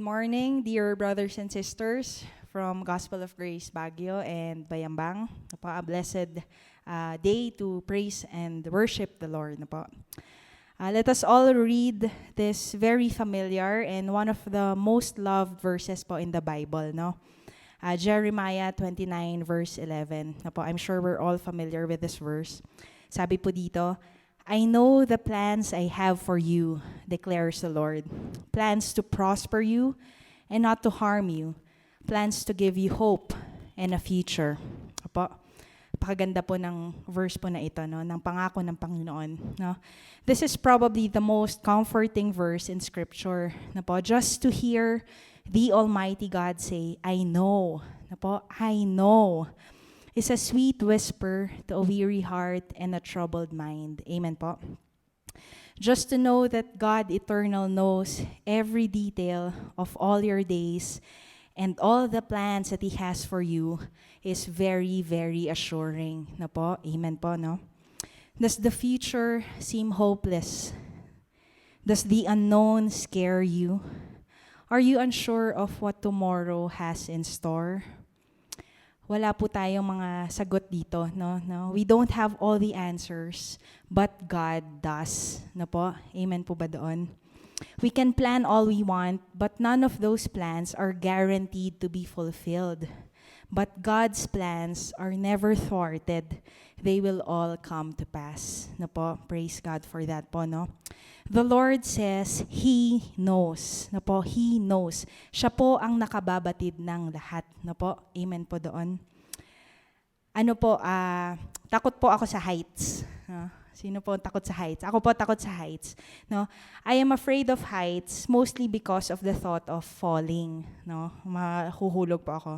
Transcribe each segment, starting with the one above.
morning, dear brothers and sisters from Gospel of Grace Baguio and Bayambang. A blessed day to praise and worship the Lord. Let us all read this very familiar and one of the most loved verses po in the Bible. Jeremiah 29 verse 11. I'm sure we're all familiar with this verse. Sabi po dito, I know the plans I have for you, declares the Lord. Plans to prosper you and not to harm you. Plans to give you hope and a future. Pakaganda po ng verse po na ito, ng pangako ng Panginoon. This is probably the most comforting verse in Scripture. Just to hear the Almighty God say, I know. I know. Is a sweet whisper to a weary heart and a troubled mind. Amen po. Just to know that God eternal knows every detail of all your days and all the plans that He has for you is very, very assuring. Amen po, no? Does the future seem hopeless? Does the unknown scare you? Are you unsure of what tomorrow has in store? Wala po tayong mga sagot dito, no? We don't have all the answers, but God does. Amen po ba doon? We can plan all we want, but none of those plans are guaranteed to be fulfilled. But God's plans are never thwarted. They will all come to pass. Praise God for that po, no? The Lord says, He knows. He knows. Siya po ang nakababatid ng lahat. Amen po doon. Takot po ako sa heights. Sino po takot sa heights? Ako po takot sa heights. I am afraid of heights mostly because of the thought of falling. Mahuhulog po ako.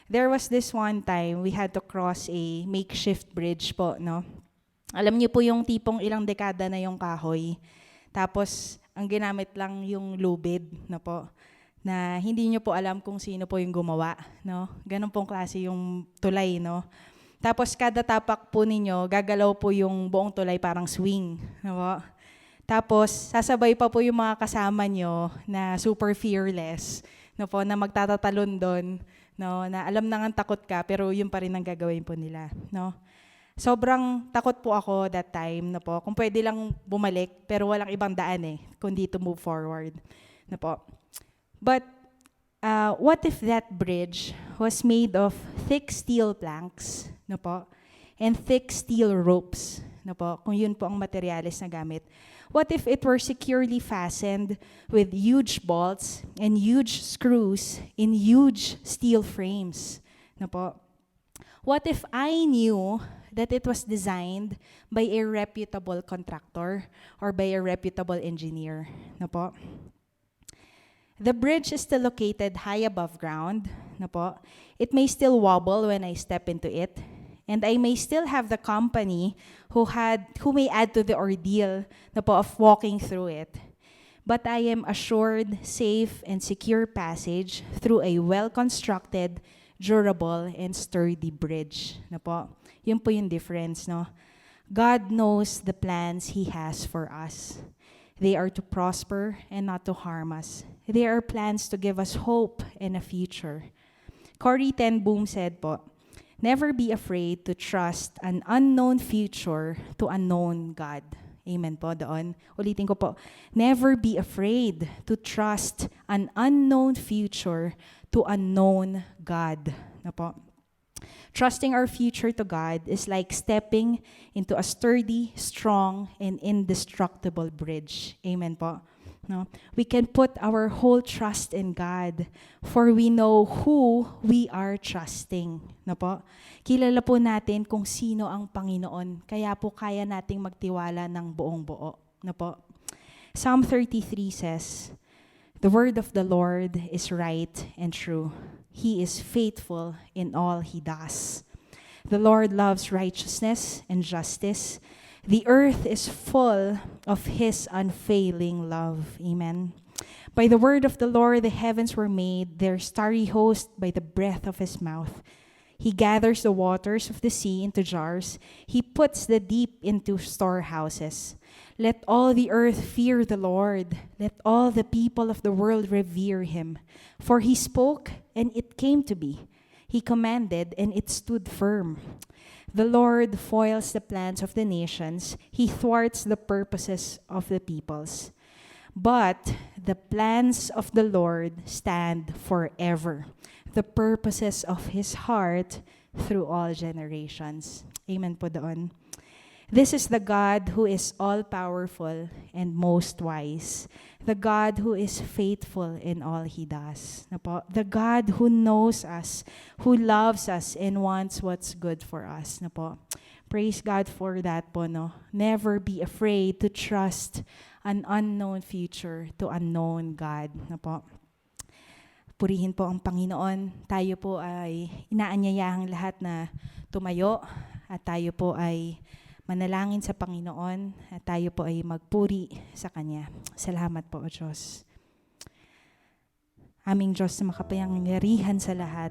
There was this one time we had to cross a makeshift bridge po. Alam niyo po yung tipong ilang dekada na yung kahoy. Tapos, ang ginamit lang yung lubid, na hindi niyo po alam kung sino po yung gumawa. Ganun pong klase yung tulay, Tapos, kada tapak po ninyo, gagalaw po yung buong tulay parang swing. Tapos, sasabay pa po yung mga kasama nyo na super fearless, na magtatatalon doon, na alam na nga takot ka, pero yun pa rin ang gagawin po nila. Sobrang takot po ako that time, kung pwede lang bumalik, pero walang ibang daan kundi to move forward. But what if that bridge was made of thick steel planks, and thick steel ropes, kung yun po ang materyales na gamit. What if it were securely fastened with huge bolts and huge screws in huge steel frames? What if I knew that it was designed by a reputable contractor or by a reputable engineer? The bridge is still located high above ground. It may still wobble when I step into it, and I may still have the company who may add to the ordeal of walking through it. But I am assured safe and secure passage through a well-constructed, durable, and sturdy bridge. Yun po yung difference, God knows the plans He has for us. They are to prosper and not to harm us. They are plans to give us hope and a future. Corrie ten Boom said po, never be afraid to trust an unknown future to a known God. Amen po doon. Ulitin ko po, never be afraid to trust an unknown future to a known God. Trusting our future to God is like stepping into a sturdy, strong, and indestructible bridge. Amen po. We can put our whole trust in God, for we know who we are trusting. Kilala po natin kung sino ang Panginoon, kaya po kaya nating magtiwala ng buong buo. Psalm 33 says, the word of the Lord is right and true. He is faithful in all He does. The Lord loves righteousness and justice. The earth is full of His unfailing love. Amen. By the word of the Lord, the heavens were made, their starry host by the breath of His mouth. He gathers the waters of the sea into jars. He puts the deep into storehouses. Let all the earth fear the Lord. Let all the people of the world revere him. For he spoke, and it came to be. He commanded, and it stood firm. The Lord foils the plans of the nations. He thwarts the purposes of the peoples. But the plans of the Lord stand forever, the purposes of his heart through all generations. Amen po doon. This is the God who is all-powerful and most wise. The God who is faithful in all he does. The God who knows us, who loves us, and wants what's good for us. Praise God for that po. Never be afraid to trust an unknown future to unknown God. Purihin po ang Panginoon. Tayo po ay inaanyayahang lahat na tumayo at tayo po ay manalangin sa Panginoon at tayo po ay magpuri sa Kanya. Salamat po, O Diyos. Aming Diyos na makapangyarihan sa lahat,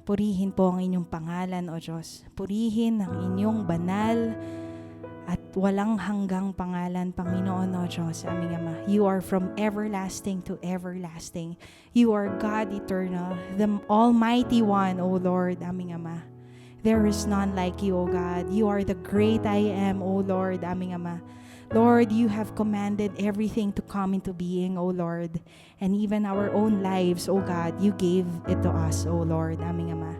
purihin po ang inyong pangalan, O Diyos. Purihin ang inyong banal at walang hanggang pangalan, Panginoon, O Diyos, aming Ama. You are from everlasting to everlasting. You are God eternal, the Almighty One, O Lord, aming Ama. There is none like you, O God. You are the great I am, O Lord, aming Ama. Lord, you have commanded everything to come into being, O Lord. And even our own lives, O God, you gave it to us, O Lord, aming Ama.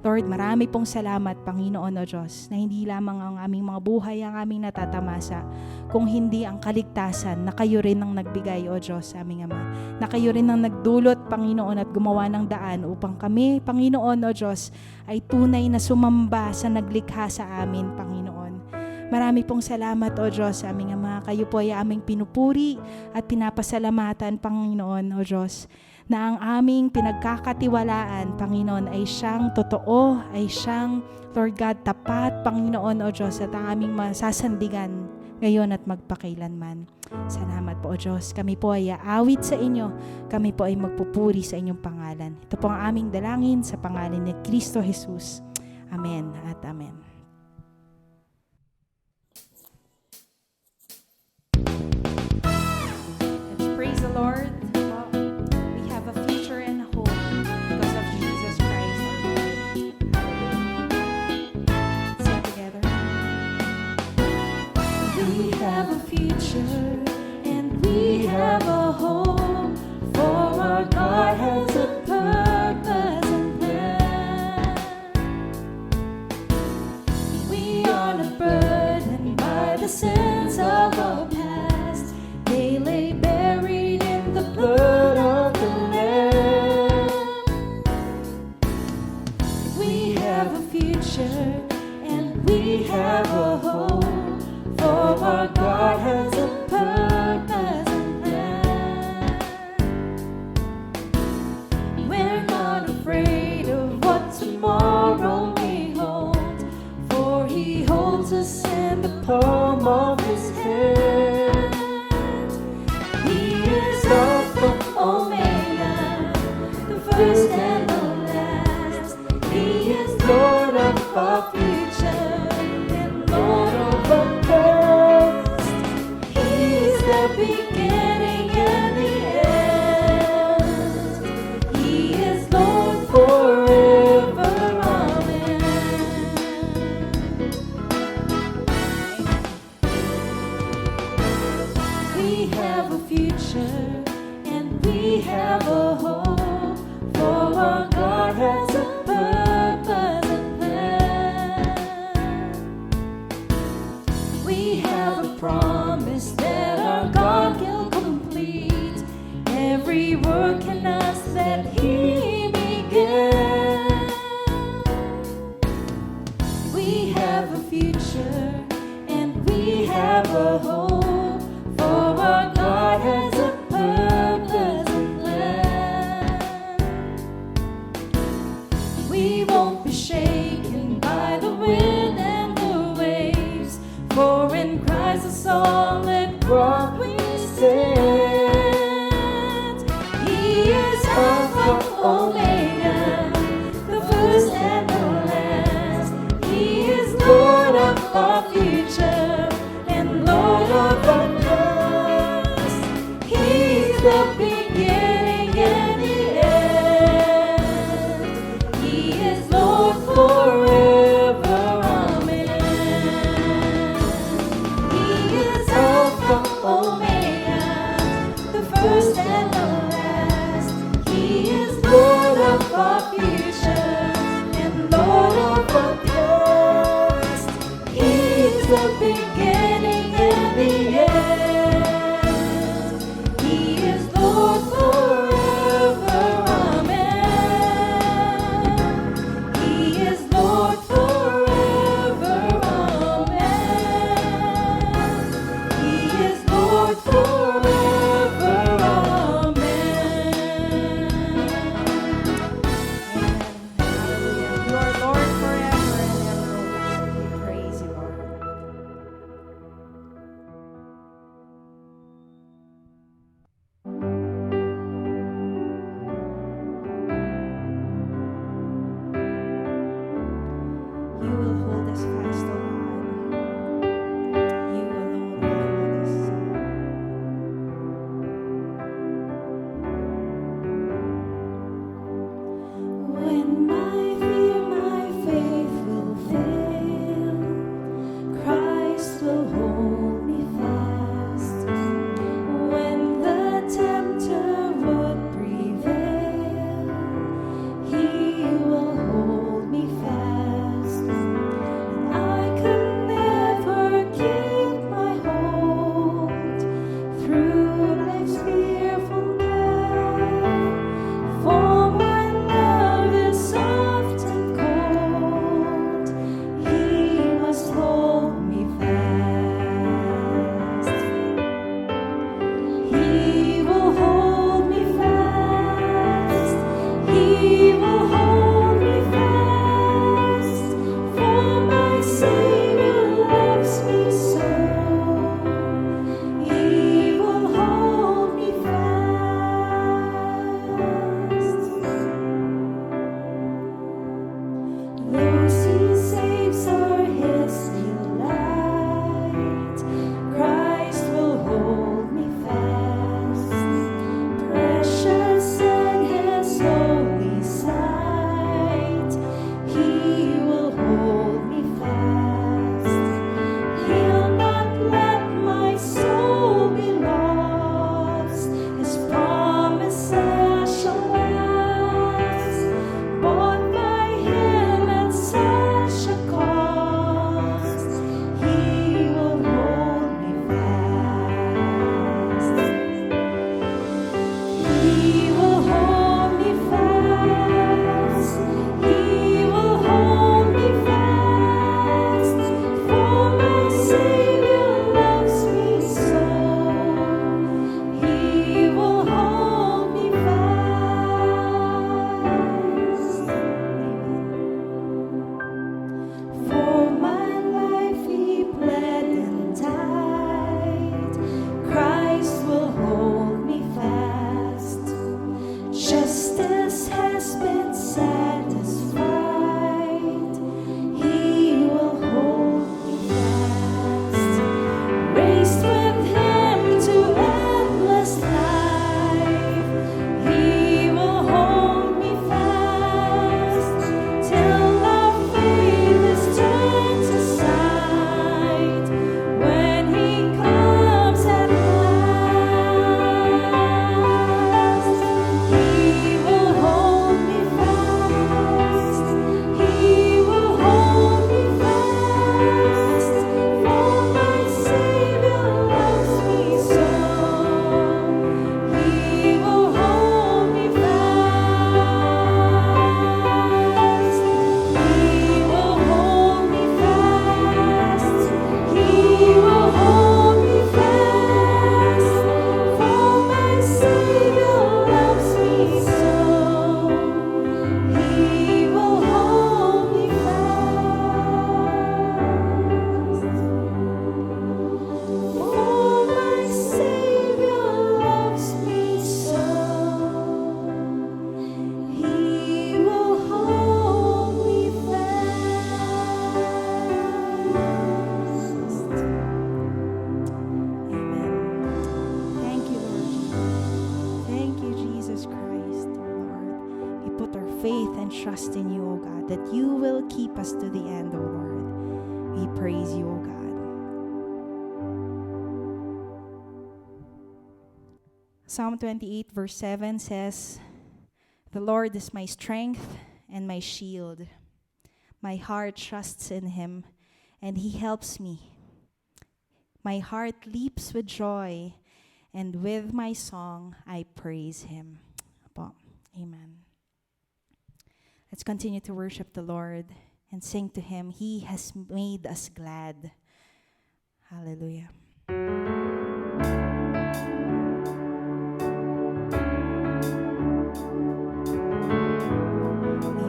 Lord, marami pong salamat, Panginoon, O Diyos, na hindi lamang ang aming mga buhay ang aming natatamasa, kung hindi ang kaligtasan na kayo rin ang nagbigay, O Diyos, aming Ama. Na kayo rin ang nagdulot, Panginoon, at gumawa ng daan upang kami, Panginoon, O Diyos, ay tunay na sumamba sa naglikha sa amin, Panginoon. Marami pong salamat, O Diyos, aming Ama. Kayo po ay aming pinupuri at pinapasalamatan, Panginoon, O Diyos, na ang aming pinagkakatiwalaan, Panginoon, ay siyang totoo, ay siyang, Lord God, tapat, Panginoon, O Diyos, at ang aming masasandigan ngayon at magpakailanman. Salamat po, O Diyos. Kami po ay aawit sa inyo. Kami po ay magpupuri sa inyong pangalan. Ito po ang aming dalangin sa pangalan ni Kristo Jesus. Amen at amen. Let's praise the Lord. And we have a hope, for our God has a purpose and plan. We are not burdened by the sins of our past. They lay buried in the blood of the Lamb. We have a future and we have a hope, for our God has a purpose and plan. We're not afraid of what tomorrow may hold, for he holds us in the palm of his hand. He is Alpha, Omega, the first and the last. He is Lord of our future and Lord of our past. He is the beginning and the end. He is Lord forever. Amen. We have a future and we have a hope, for our God has a purpose and plan. We have a promise that our God will complete every work in us that he began. We have a future and we have a hope, for our God has a purpose and plan. We won't be shaken by the wind and the waves, for in Christ the solid rock we stand. He is Alpha, Omega, faith and trust in you, O God, that you will keep us to the end, O Lord. We praise you, O God. Psalm 28 verse 7 says, "The Lord is my strength and my shield. My heart trusts in him, and he helps me. My heart leaps with joy, and with my song I praise him." Apo. Amen. Let's continue to worship the Lord and sing to him. He has made us glad. Hallelujah. We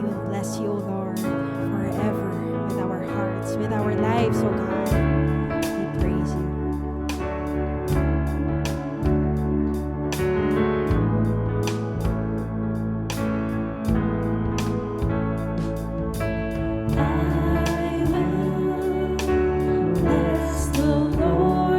will bless you, O Lord, forever with our hearts, with our lives, O God. We praise you. I will bless the Lord.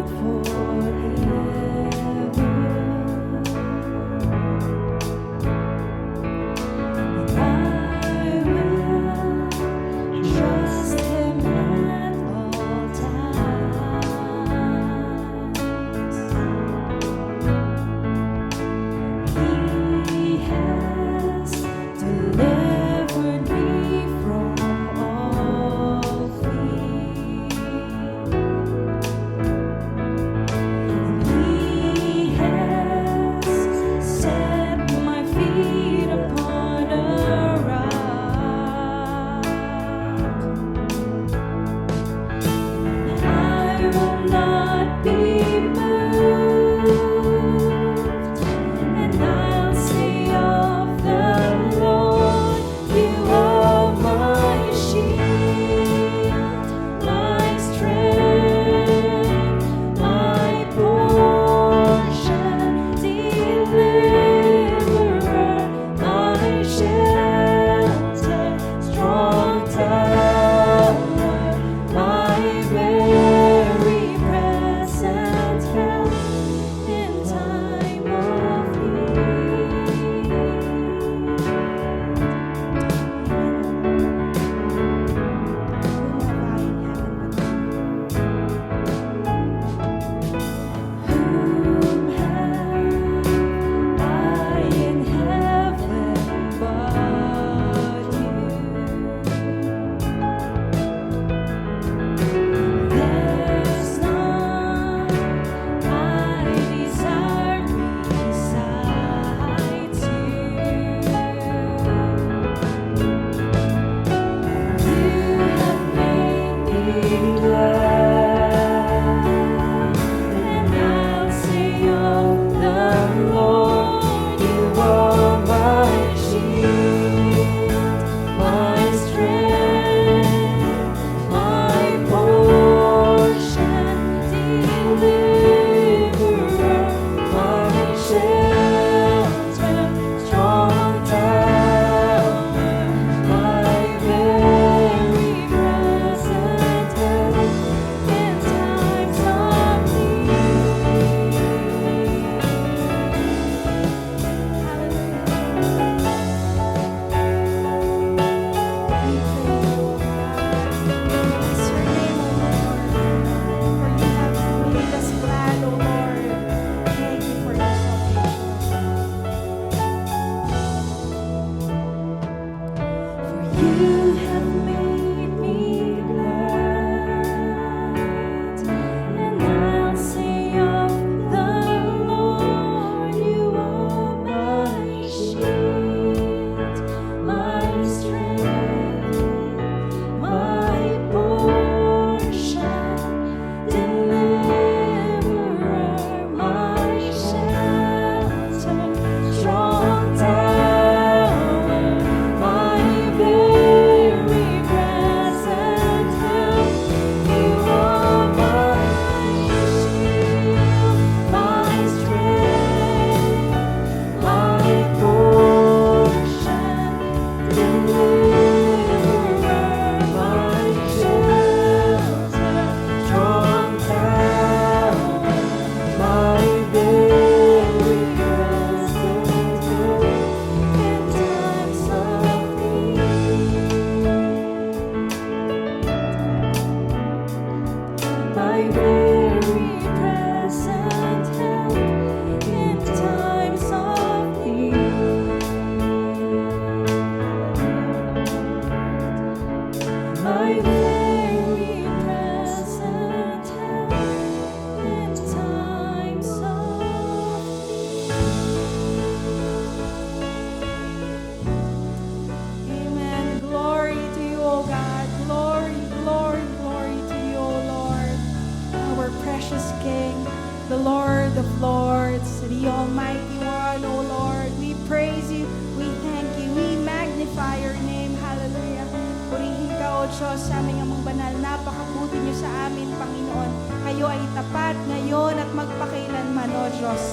Diyos, sa aming amang banal, napakabuti niyo sa amin, Panginoon. Kayo ay tapat ngayon at magpakailanman, O Diyos.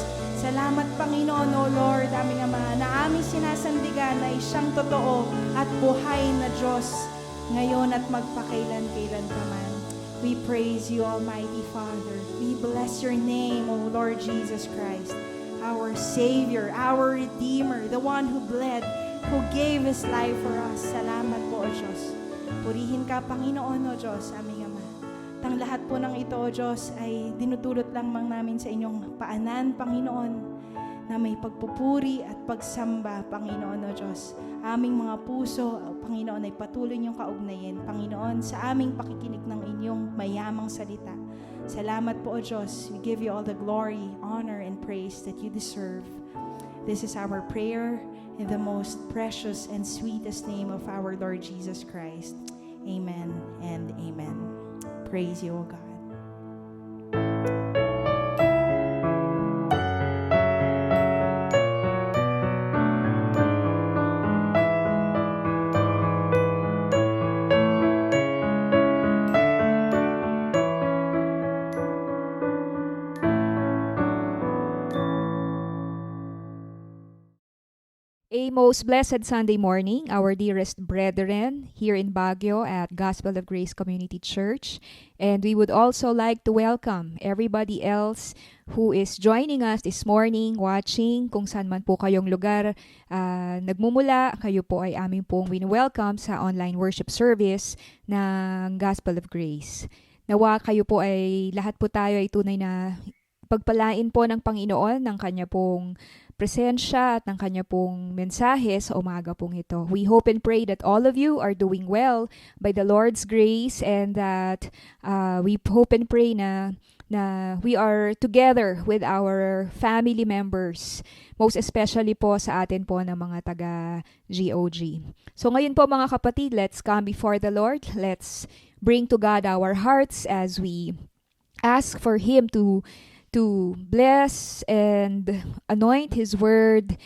Salamat, Panginoon, O Lord, aming Ama, na aming sinasandigan na siyang totoo at buhay na Diyos ngayon at magpakailan-kailan pa man. We praise you, Almighty Father. We bless your name, O Lord Jesus Christ, our Savior, our Redeemer, the one who bled, who gave His life for us. Salamat po, O Diyos. Purihin ka, Panginoon, O Diyos, aming Ama. Ang lahat po ng ito, O Diyos, ay dinudulot lamang namin sa inyong paanan, Panginoon, na may pagpupuri at pagsamba, Panginoon, O Diyos. Aming mga puso, Panginoon, ay patuloy niyong kaugnayin, Panginoon, sa aming pakikinig ng inyong mayamang salita. Salamat po, O Diyos. We give you all the glory, honor, and praise that you deserve. This is our prayer in the most precious and sweetest name of our Lord Jesus Christ. Amen and amen. Praise you, O God. A most blessed Sunday morning, our dearest brethren here in Baguio at Gospel of Grace Community Church. And we would also like to welcome everybody else who is joining us this morning, watching, kung saan man po kayong lugar nagmumula. Kayo po ay aming pong wini-welcome sa online worship service ng Gospel of Grace. Nawa kayo po ay, lahat po tayo ay tunay na pagpalain po ng Panginoon ng kanya pong presensya at ng kanya pong mensahe sa umaga pong ito. We hope and pray that all of you are doing well by the Lord's grace, and that we hope and pray na we are together with our family members, most especially po sa atin po ng mga taga-GOG. So ngayon po mga kapatid, let's come before the Lord. Let's bring to God our hearts as we ask for Him to bless and anoint His word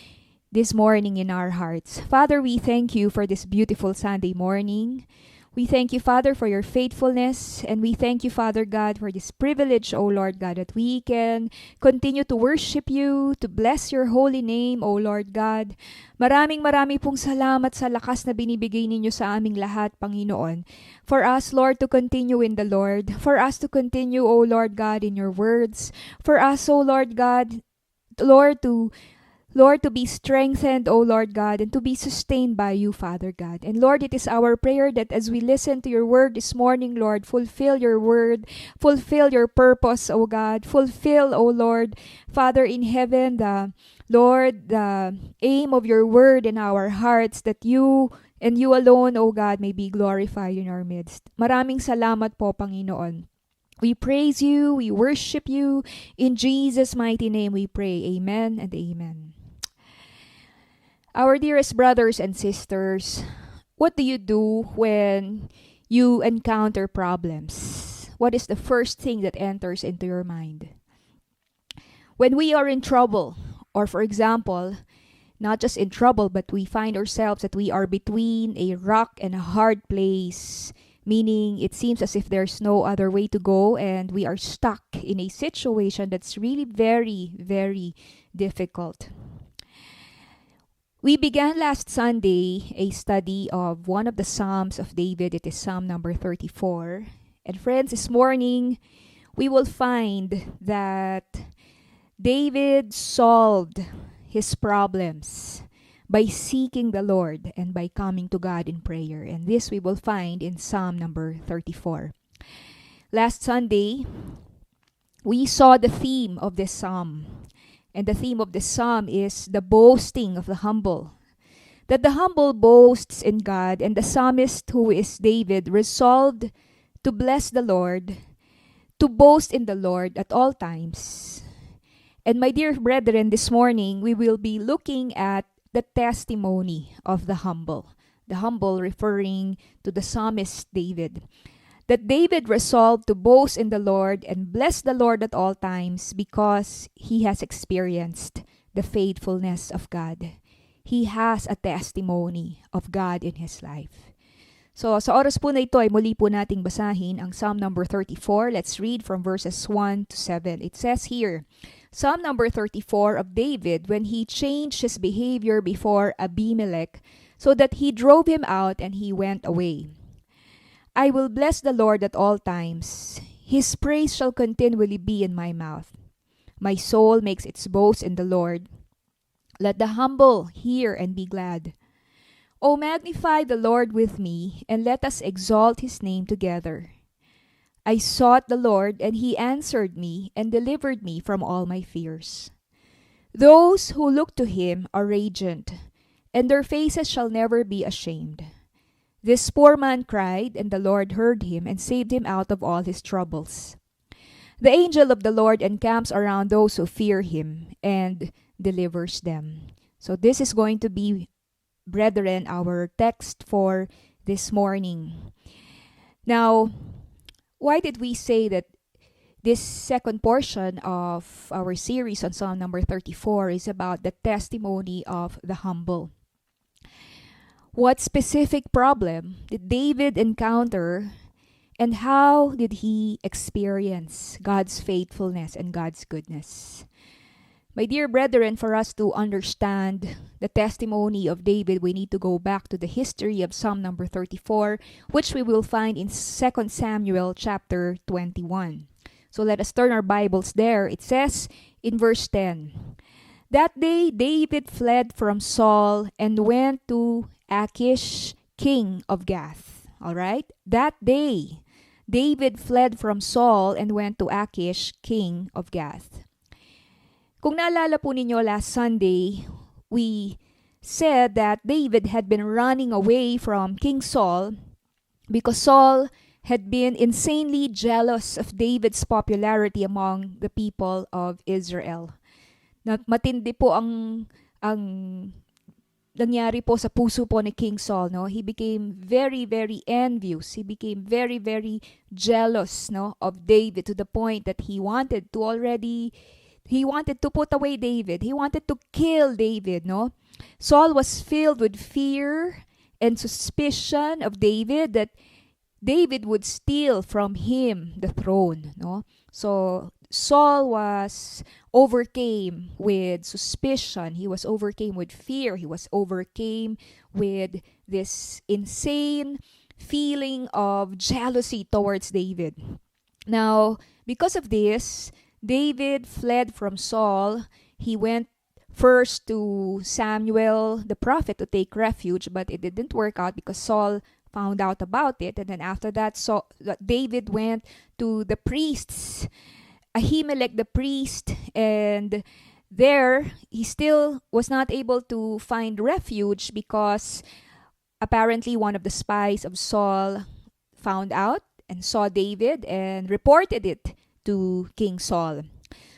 this morning in our hearts. Father, we thank you for this beautiful Sunday morning. We thank you, Father, for your faithfulness, and we thank you, Father God, for this privilege, O Lord God, that we can continue to worship you, to bless your holy name, O Lord God. Maraming pong salamat sa lakas na binibigay ninyo sa aming lahat, Panginoon. For us, Lord, to continue in the Lord. For us to continue, O Lord God, in your words. For us, O Lord God, Lord, to be strengthened, O Lord God, and to be sustained by you, Father God. And Lord, it is our prayer that as we listen to your word this morning, Lord, fulfill your word, fulfill your purpose, O God. Fulfill, O Lord, Father in heaven, the aim of your word in our hearts, that you and you alone, O God, may be glorified in our midst. Maraming salamat po, Panginoon. We praise you, we worship you. In Jesus' mighty name we pray. Amen and amen. Our dearest brothers and sisters, what do you do when you encounter problems? What is the first thing that enters into your mind? When we are in trouble, or for example, not just in trouble, but we find ourselves that we are between a rock and a hard place, meaning it seems as if there's no other way to go and we are stuck in a situation that's really very, very difficult. We began last Sunday a study of one of the Psalms of David. It is Psalm number 34. And friends, this morning, we will find that David solved his problems by seeking the Lord and by coming to God in prayer. And this we will find in Psalm number 34. Last Sunday, we saw the theme of this psalm. And the theme of the psalm is the boasting of the humble. That the humble boasts in God, and the psalmist, who is David, resolved to bless the Lord, to boast in the Lord at all times. And my dear brethren, this morning we will be looking at the testimony of the humble. The humble referring to the psalmist David. That David resolved to boast in the Lord and bless the Lord at all times because he has experienced the faithfulness of God. He has a testimony of God in his life. So sa oras po na ito ay muli po nating basahin ang Psalm number 34. Let's read from verses 1 to 7. It says here, Psalm number 34 of David when he changed his behavior before Abimelech so that he drove him out and he went away. I will bless the Lord at all times. His praise shall continually be in my mouth. My soul makes its boast in the Lord. Let the humble hear and be glad. O magnify the Lord with me, and let us exalt his name together. I sought the Lord, and he answered me, and delivered me from all my fears. Those who look to him are radiant, and their faces shall never be ashamed. This poor man cried, and the Lord heard him, and saved him out of all his troubles. The angel of the Lord encamps around those who fear him, and delivers them. So this is going to be, brethren, our text for this morning. Now, why did we say that this second portion of our series on Psalm number 34 is about the testimony of the humble? What specific problem did David encounter, and how did he experience God's faithfulness and God's goodness? My dear brethren, for us to understand the testimony of David, we need to go back to the history of Psalm number 34, which we will find in 2 Samuel chapter 21. So let us turn our Bibles there. It says in verse 10, That day David fled from Saul and went to Achish, king of Gath. All right? That day David fled from Saul and went to Achish, king of Gath. Kung naalala po ninyo last Sunday, we said that David had been running away from King Saul because Saul had been insanely jealous of David's popularity among the people of Israel. Matindi po ang nangyari po sa puso po ni King Saul, no? He became very, very envious. He became very, very jealous, no, of David, to the point that he wanted to put away David. He wanted to kill David, no? Saul was filled with fear and suspicion of David, that David would steal from him the throne, no? So Saul was overcame with suspicion. He was overcame with fear. He was overcame with this insane feeling of jealousy towards David. Now, because of this, David fled from Saul. He went first to Samuel the prophet to take refuge, but it didn't work out because Saul found out about it. And then after that, David went to the priests, Ahimelech the priest, and there he still was not able to find refuge because apparently one of the spies of Saul found out and saw David and reported it to King Saul.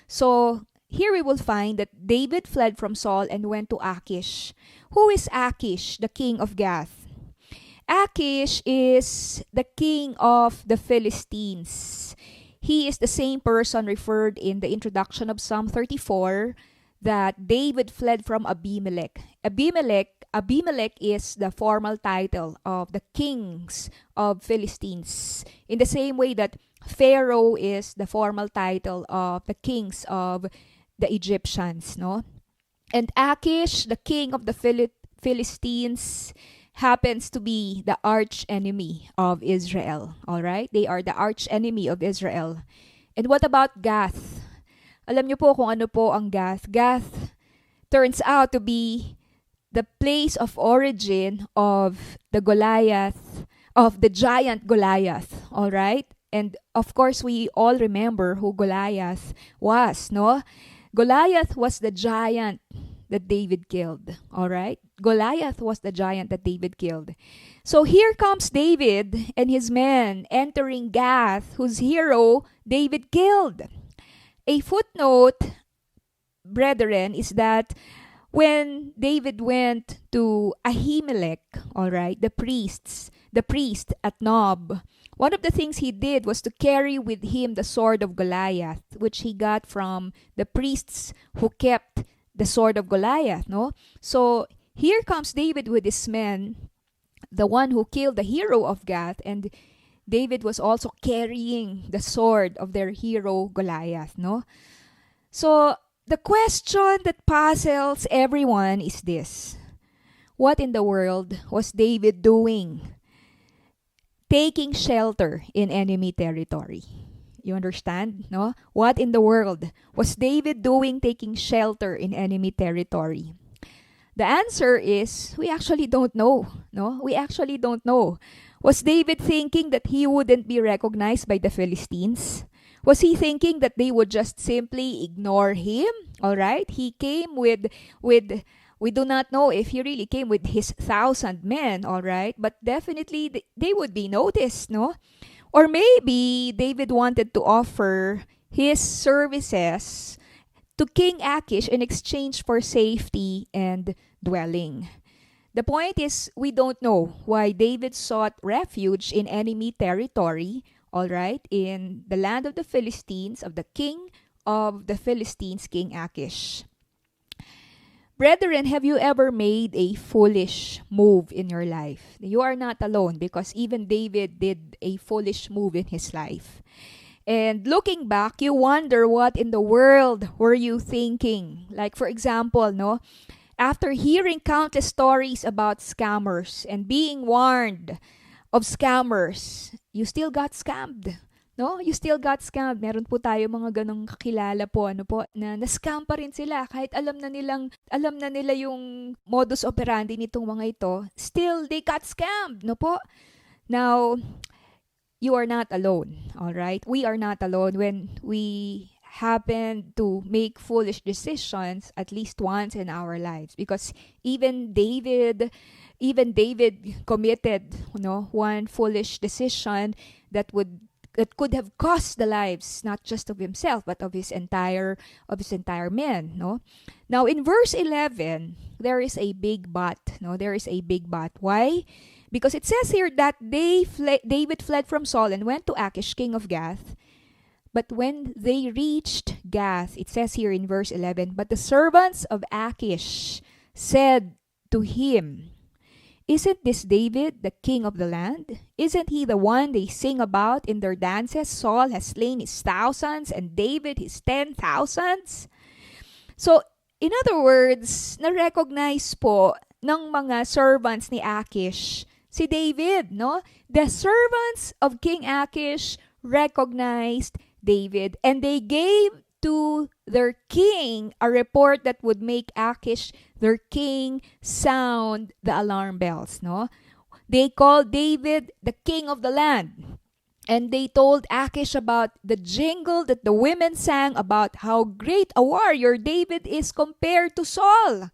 So here we will find that David fled from Saul and went to Achish. Who is Achish, the king of Gath? Achish is the king of the Philistines. He is the same person referred in the introduction of Psalm 34 that David fled from Abimelech. Abimelech is the formal title of the kings of Philistines. In the same way that Pharaoh is the formal title of the kings of the Egyptians, no? And Achish, the king of the Philistines, happens to be the arch enemy of Israel. All right? They are the arch enemy of Israel. And what about Gath? Alam niyo po kung ano po ang Gath. Gath turns out to be the place of origin of the Goliath, of the giant Goliath. All right? And of course, we all remember who Goliath was, no? Goliath was the giant that David killed. All right? Goliath was the giant that David killed. So here comes David and his men entering Gath, whose hero David killed. A footnote, brethren, is that when David went to Ahimelech, all right, the priest at Nob, one of the things he did was to carry with him the sword of Goliath, which he got from the priests who kept the sword of Goliath, no? So here comes David with his men the one who killed the hero of Gath, and David was also carrying the sword of their hero Goliath, no? So, the question that puzzles everyone is this: what in the world was David doing taking shelter in enemy territory? You understand, no? What in the world was David doing taking shelter in enemy territory? The answer is we actually don't know, no? We actually don't know. Was David thinking that he wouldn't be recognized by the Philistines? Was he thinking that they would just simply ignore him? All right? He came with we do not know if he really came with his 1,000 men, all right? But definitely they would be noticed, no? Or maybe David wanted to offer his services to King Achish in exchange for safety and dwelling. The point is, we don't know why David sought refuge in enemy territory, all right, in the land of the Philistines, of the king of the Philistines, King Achish. Brethren, have you ever made a foolish move in your life? You are not alone, because even David did a foolish move in his life. And looking back, you wonder what in the world were you thinking? Like, for example, no, after hearing countless stories about scammers and being warned of scammers, you still got scammed. No? You still got scammed. Meron po tayo mga ganong kakilala po, na na-scam pa rin sila kahit alam na nila yung modus operandi nitong mga ito. Still, they got scammed, no po? Now, you are not alone, all right? We are not alone when we happen to make foolish decisions at least once in our lives, because even David committed, one foolish decision that could have cost the lives not just of himself but of his entire men, no? Now in verse 11 there is a big but, no? There is a big but. Why? Because it says here that David fled from Saul and went to Achish, king of Gath. But when they reached Gath, it says here in verse 11, but the servants of Achish said to him, isn't this David, the king of the land? Isn't he the one they sing about in their dances? Saul has slain his thousands and David his 10,000s. So, in other words, na-recognize po ng mga servants ni Achish si David, no? The servants of King Achish recognized David, and they gave to their king a report that would make Achish, their king, sound the alarm bells, no? They called David the king of the land. And they told Achish about the jingle that the women sang about how great a warrior David is compared to Saul.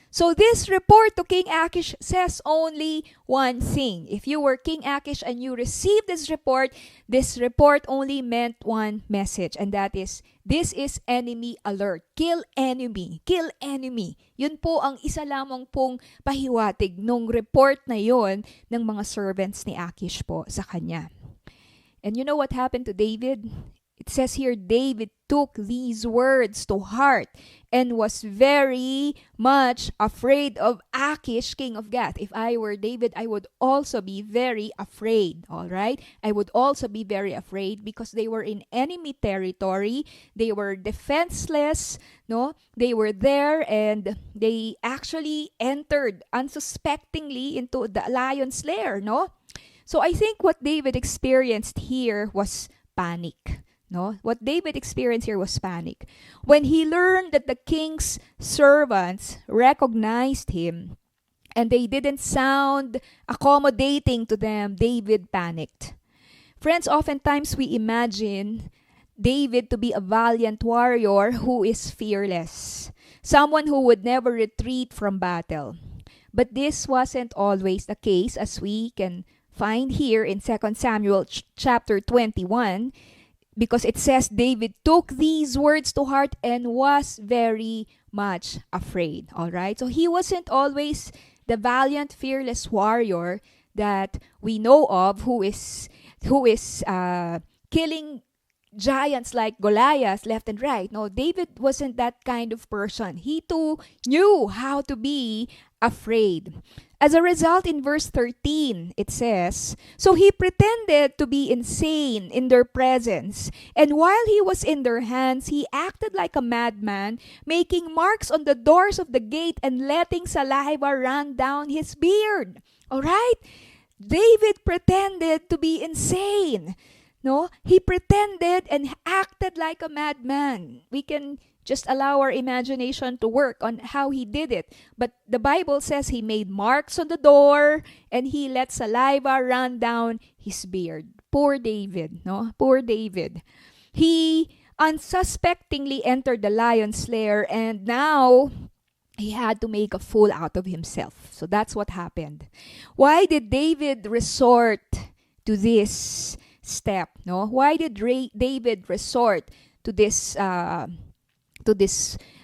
So this report to King Achish says only one thing. If you were King Achish and you received this report only meant one message, and that is, this is enemy alert. Kill enemy. Kill enemy. Yun po ang isa lamang pong pahiwatig nung report na yon ng mga servants ni Achish po sa kanya. And you know what happened to David? It says here, David took these words to heart and was very much afraid of Achish, king of Gath. If I were David, I would also be very afraid, all right? I would also be very afraid because they were in enemy territory. They were defenseless, no? They were there and they actually entered unsuspectingly into the lion's lair, no? So I think what David experienced here was panic. No? What David experienced here was panic. When he learned that the king's servants recognized him and they didn't sound accommodating to them, David panicked. Friends, oftentimes we imagine David to be a valiant warrior who is fearless, someone who would never retreat from battle. But this wasn't always the case, as we can find here in 2 Samuel chapter 21, because it says David took these words to heart and was very much afraid. All right? So he wasn't always the valiant, fearless warrior that we know of who is killing giants like Goliath left and right. No, David wasn't that kind of person. He too knew how to be afraid. As a result, in verse 13, it says, "So he pretended to be insane in their presence, and while he was in their hands, he acted like a madman, making marks on the doors of the gate and letting saliva run down his beard." All right? David pretended to be insane. No? He pretended and acted like a madman. We can just allow our imagination to work on how he did it. But the Bible says he made marks on the door and he let saliva run down his beard. Poor David, no? Poor David. He unsuspectingly entered the lion's lair, and now he had to make a fool out of himself. So that's what happened. Why did David resort to this step? No? Why did David resort to this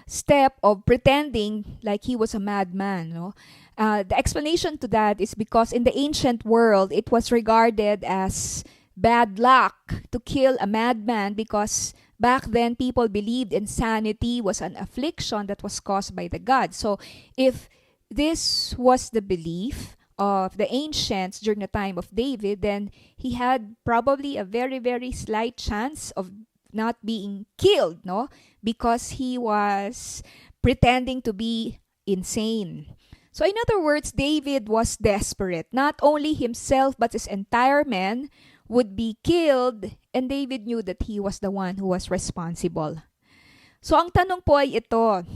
step of pretending like he was a madman? No? The explanation to that is because in the ancient world, it was regarded as bad luck to kill a madman, because back then people believed insanity was an affliction that was caused by the gods. So if this was the belief of the ancients during the time of David, then he had probably a very, very slight chance of not being killed, no? Because he was pretending to be insane. So in other words, David was desperate. Not only himself, but his entire men would be killed, and David knew that he was the one who was responsible. So ang tanong po ay ito,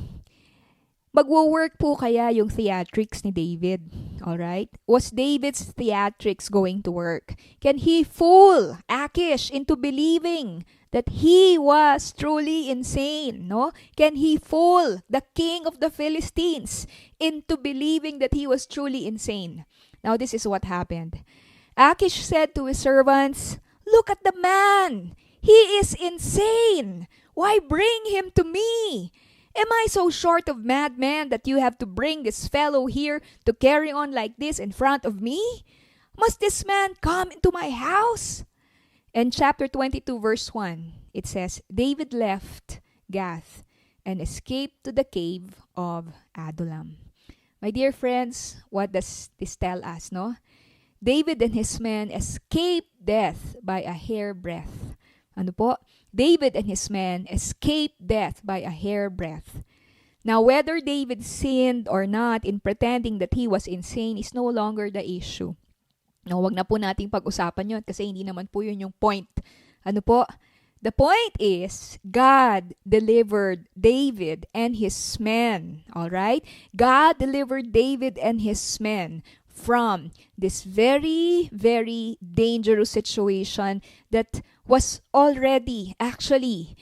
magwo-work po kaya yung theatrics ni David? Alright? Was David's theatrics going to work? Can he fool Achish into believing that he was truly insane? No? Can he fool the king of the Philistines into believing that he was truly insane? Now this is what happened. Achish said to his servants, "Look at the man! He is insane! Why bring him to me? Am I so short of madmen that you have to bring this fellow here to carry on like this in front of me? Must this man come into my house?" In chapter 22, verse 1, it says, David left Gath and escaped to the cave of Adullam. My dear friends, what does this tell us, no? David and his men escaped death by a hairbreadth. Ano po? David and his men escaped death by a hairbreadth. Now, whether David sinned or not in pretending that he was insane is no longer the issue. No, wag na po nating pag-usapan yon kasi hindi naman po yun yung point. Ano po? The point is, God delivered David and his men. All right? God delivered David and his men from this very, very dangerous situation that was already actually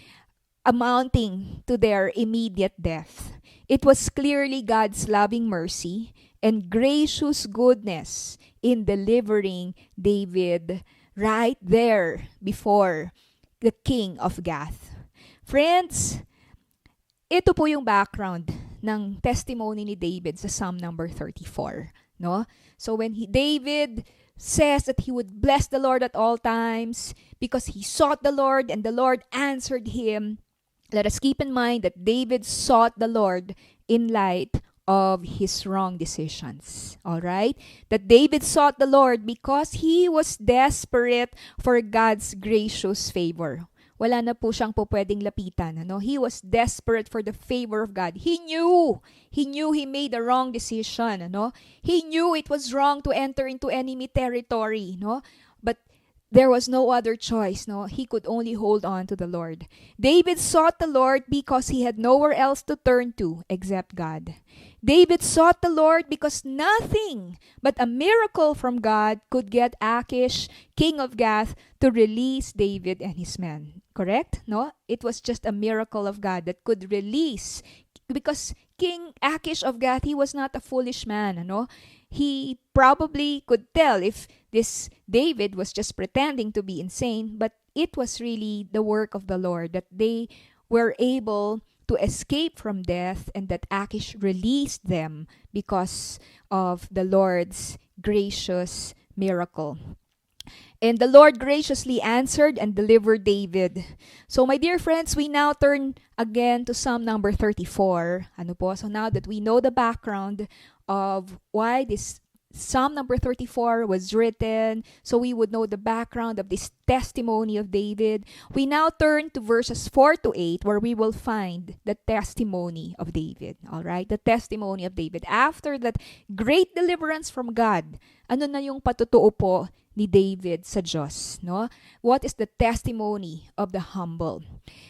amounting to their immediate death. It was clearly God's loving mercy and gracious goodness in delivering David right there before the king of Gath. Friends, ito po yung background ng testimony ni David sa Psalm number 34. No? So when David says that he would bless the Lord at all times because he sought the Lord and the Lord answered him, let us keep in mind that David sought the Lord in light of his wrong decisions. All right? That David sought the Lord because he was desperate for God's gracious favor. Wala na po siyang po pwedeng lapitan. Ano? He was desperate for the favor of God. He knew he made a wrong decision. Ano? He knew it was wrong to enter into enemy territory. No? But there was no other choice. No? He could only hold on to the Lord. David sought the Lord because he had nowhere else to turn to except God. David sought the Lord because nothing but a miracle from God could get Achish, king of Gath, to release David and his men. Correct? No? It was just a miracle of God that could release, because King Achish of Gath, he was not a foolish man. Ano? He probably could tell if this David was just pretending to be insane, but it was really the work of the Lord that they were able to escape from death and that Achish released them because of the Lord's gracious miracle. And the Lord graciously answered and delivered David. So my dear friends, we now turn again to Psalm number 34. Ano po? So now that we know the background of why this Psalm number 34 was written so we would know the background of this testimony of David. We now turn to verses 4 to 8 where we will find the testimony of David. All right? The testimony of David. After that great deliverance from God, ano na yung patutuo po ni David sa Diyos, no? What is the testimony of the humble?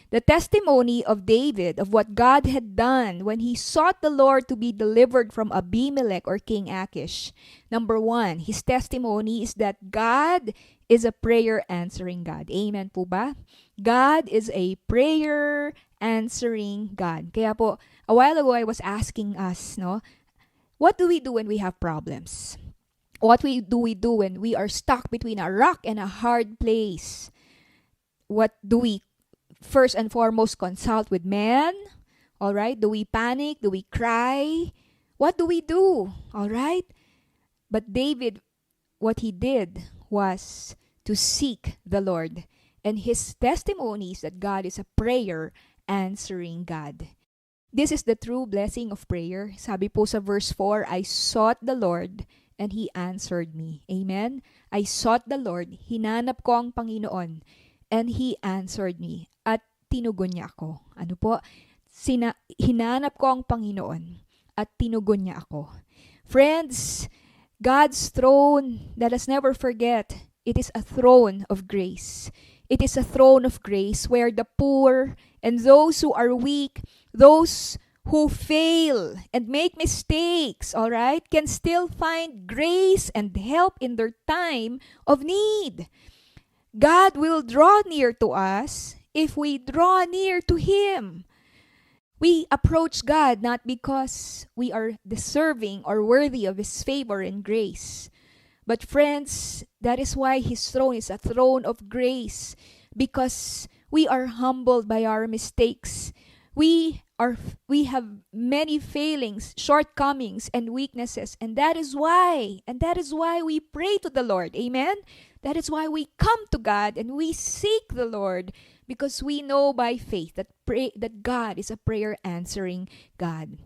The testimony of David of what God had done when he sought the Lord to be delivered from Abimelech or King Achish. Number 1, his testimony is that God is a prayer-answering God. Amen po ba? God is a prayer-answering God. Kaya po, a while ago I was asking us, no, what do we do when we have problems? What do we do when we are stuck between a rock and a hard place? What do we first and foremost consult with man? All right? Do we panic? Do we cry? What do we do? All right? But David, what he did was to seek the Lord. And his testimony is that God is a prayer-answering God. This is the true blessing of prayer. Sabi po sa verse 4, I sought the Lord and He answered me. Amen? I sought the Lord, hinanap ko ang Panginoon, and He answered me. At tinugon niya ako. Ano po? Hinanap ko ang Panginoon, at tinugon niya ako. Friends, God's throne, let us never forget, it is a throne of grace. It is a throne of grace where the poor and those who are weak, those who fail and make mistakes, all right, can still find grace and help in their time of need. God will draw near to us if we draw near to Him. We approach God not because we are deserving or worthy of His favor and grace. But friends, that is why His throne is a throne of grace, because we are humbled by our mistakes. We have many failings, shortcomings, and weaknesses, and that is why we pray to the Lord. Amen? That is why we come to God and we seek the Lord, because we know by faith that God is a prayer-answering God.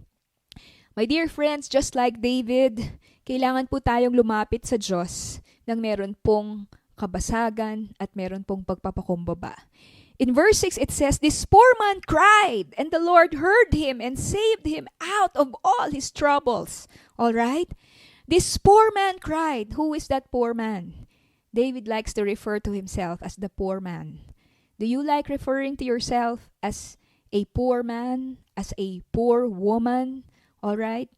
My dear friends, just like David, kailangan po tayong lumapit sa Diyos nang meron pong kabasagan at meron pong pagpapakumbaba. In verse 6, it says, this poor man cried, and the Lord heard him and saved him out of all his troubles. All right? This poor man cried. Who is that poor man? David likes to refer to himself as the poor man. Do you like referring to yourself as a poor man, as a poor woman? All right?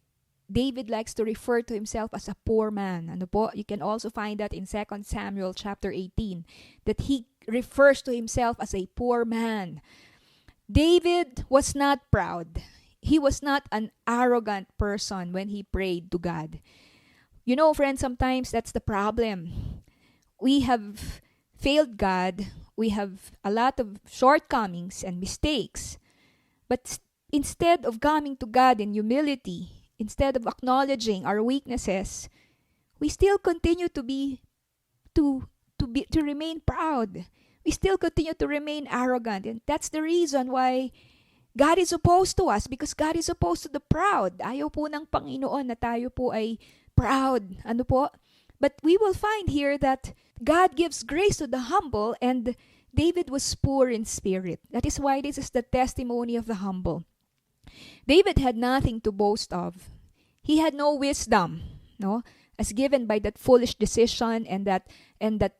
David likes to refer to himself as a poor man. Ano po? You can also find that in 2 Samuel chapter 18, that he refers to himself as a poor man. David was not proud. He was not an arrogant person when he prayed to God. You know, friends, sometimes that's the problem. We have failed God. We have a lot of shortcomings and mistakes. But instead of coming to God in humility, instead of acknowledging our weaknesses, we still continue to remain proud. We still continue to remain arrogant. And that's the reason why God is opposed to us, because God is opposed to the proud. Ayaw po ng Panginoon na tayo po ay proud. Ano po? But we will find here that God gives grace to the humble, and David was poor in spirit. That is why this is the testimony of the humble. David had nothing to boast of. He had no wisdom, no, as given by that foolish decision and that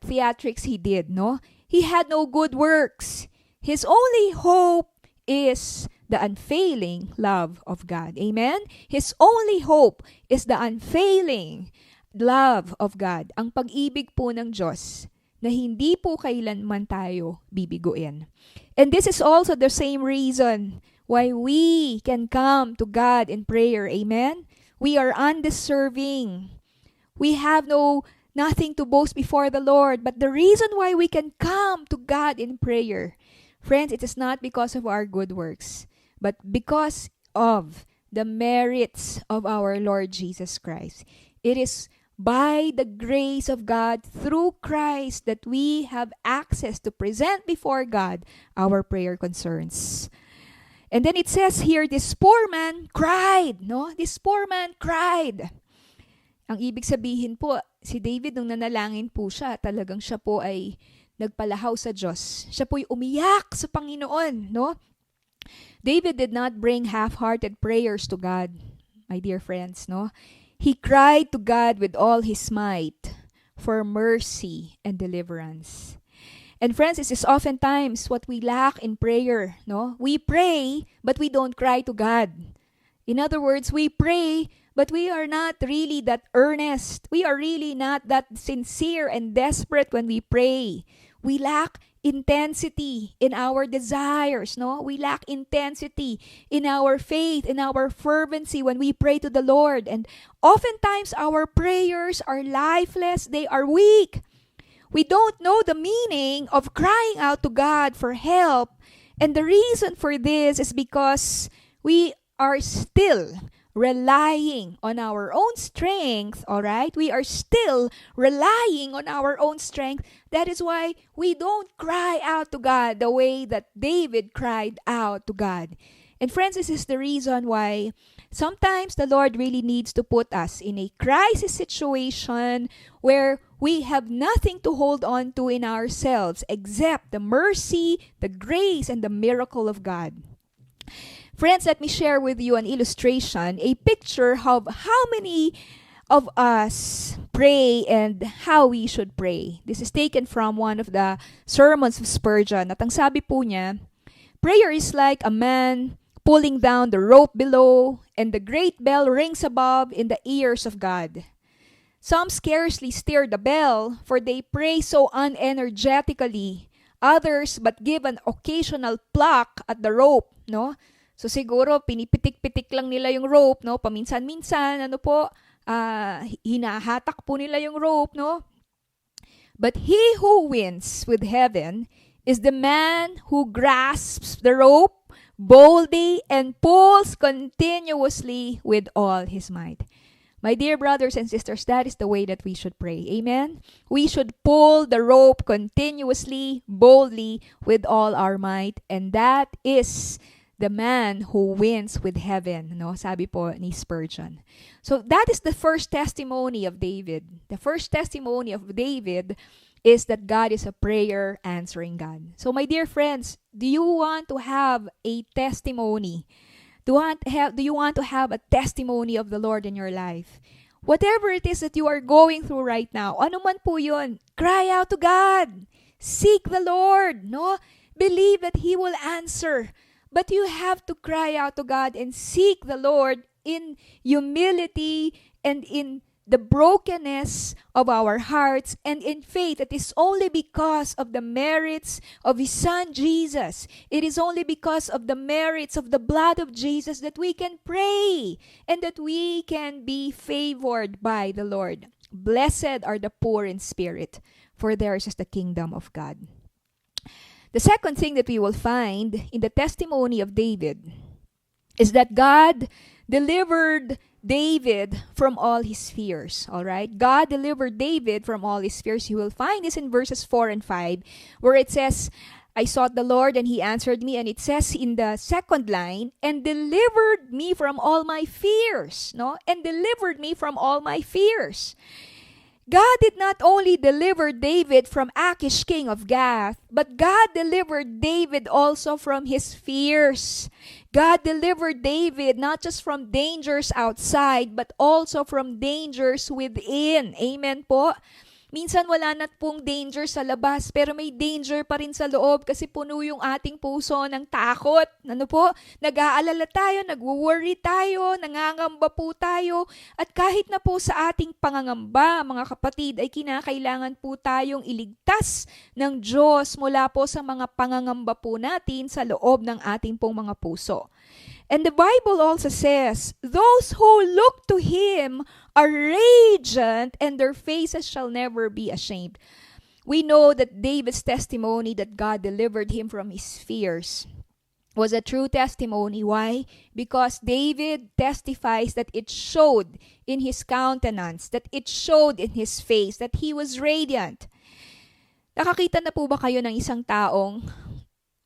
theatrics he did, no. He had no good works. His only hope is the unfailing love of God. Amen? His only hope is the unfailing love of God. Ang pag-ibig po ng Diyos na hindi po kailanman tayo bibiguin. And this is also the same reason why we can come to God in prayer. Amen? We are undeserving. We have nothing to boast before the Lord. But the reason why we can come to God in prayer, friends, it is not because of our good works, but because of the merits of our Lord Jesus Christ. It is by the grace of God through Christ that we have access to present before God our prayer concerns. And then it says here, this poor man cried. No? This poor man cried. Ang ibig sabihin po, si David nung nanalangin po siya, talagang siya po ay nagpalahaw sa Diyos. Siya po'y umiyak sa Panginoon, no? David did not bring half-hearted prayers to God, my dear friends, no? He cried to God with all his might for mercy and deliverance. And friends, this is oftentimes what we lack in prayer, no? We pray, but we don't cry to God. In other words, we pray, but we are not really that earnest. We are really not that sincere and desperate when we pray. We lack intensity in our desires, no? We lack intensity in our faith, in our fervency when we pray to the Lord. And oftentimes our prayers are lifeless, they are weak. We don't know the meaning of crying out to God for help. And the reason for this is because we are still relying on our own strength, all right? We are still relying on our own strength. That is why we don't cry out to God the way that David cried out to God. And friends, this is the reason why sometimes the Lord really needs to put us in a crisis situation where we have nothing to hold on to in ourselves except the mercy, the grace, and the miracle of God. Friends, let me share with you an illustration, a picture of how many of us pray and how we should pray. This is taken from one of the sermons of Spurgeon. At ang sabi po niya, prayer is like a man pulling down the rope below, and the great bell rings above in the ears of God. Some scarcely stir the bell, for they pray so unenergetically. Others but give an occasional pluck at the rope, no? So siguro pinipitik-pitik lang nila yung rope, no? Paminsan-minsan, hinahatak po nila yung rope, no? But he who wins with heaven is the man who grasps the rope boldly and pulls continuously with all his might. My dear brothers and sisters, that is the way that we should pray. Amen? We should pull the rope continuously, boldly, with all our might. And that is the man who wins with heaven. No? Sabi po ni Spurgeon. So that is the first testimony of David. The first testimony of David is that God is a prayer answering God. So my dear friends, do you want to have a testimony? Do you want to have a testimony of the Lord in your life? Whatever it is that you are going through right now, ano man po yun, cry out to God. Seek the Lord, no? Believe that He will answer. But you have to cry out to God and seek the Lord in humility and in the brokenness of our hearts and in faith. It is only because of the merits of His Son Jesus. It is only because of the merits of the blood of Jesus that we can pray and that we can be favored by the Lord. Blessed are the poor in spirit, for theirs is the kingdom of God. The second thing that we will find in the testimony of David is that God delivered David from all his fears. All right? God delivered David from all his fears. You will find this in verses 4 and 5, where it says, I sought the Lord and He answered me. And it says in the second line, and delivered me from all my fears. No? And delivered me from all my fears. God did not only deliver David from Achish, king of Gath, but God delivered David also from his fears. God delivered David not just from dangers outside, but also from dangers within. Amen po? Minsan wala na pong danger sa labas, pero may danger pa rin sa loob kasi puno yung ating puso ng takot. Ano po? Nag-aalala tayo, nag-worry tayo, nangangamba po tayo. At kahit na po sa ating pangangamba, mga kapatid, ay kinakailangan po tayong iligtas ng Diyos mula po sa mga pangangamba po natin sa loob ng ating pong mga puso. And the Bible also says, those who look to Him are radiant, and their faces shall never be ashamed. We know that David's testimony that God delivered him from his fears was a true testimony. Why? Because David testifies that it showed in his countenance, that it showed in his face, that he was radiant. Nakakita na po ba kayo ng isang taong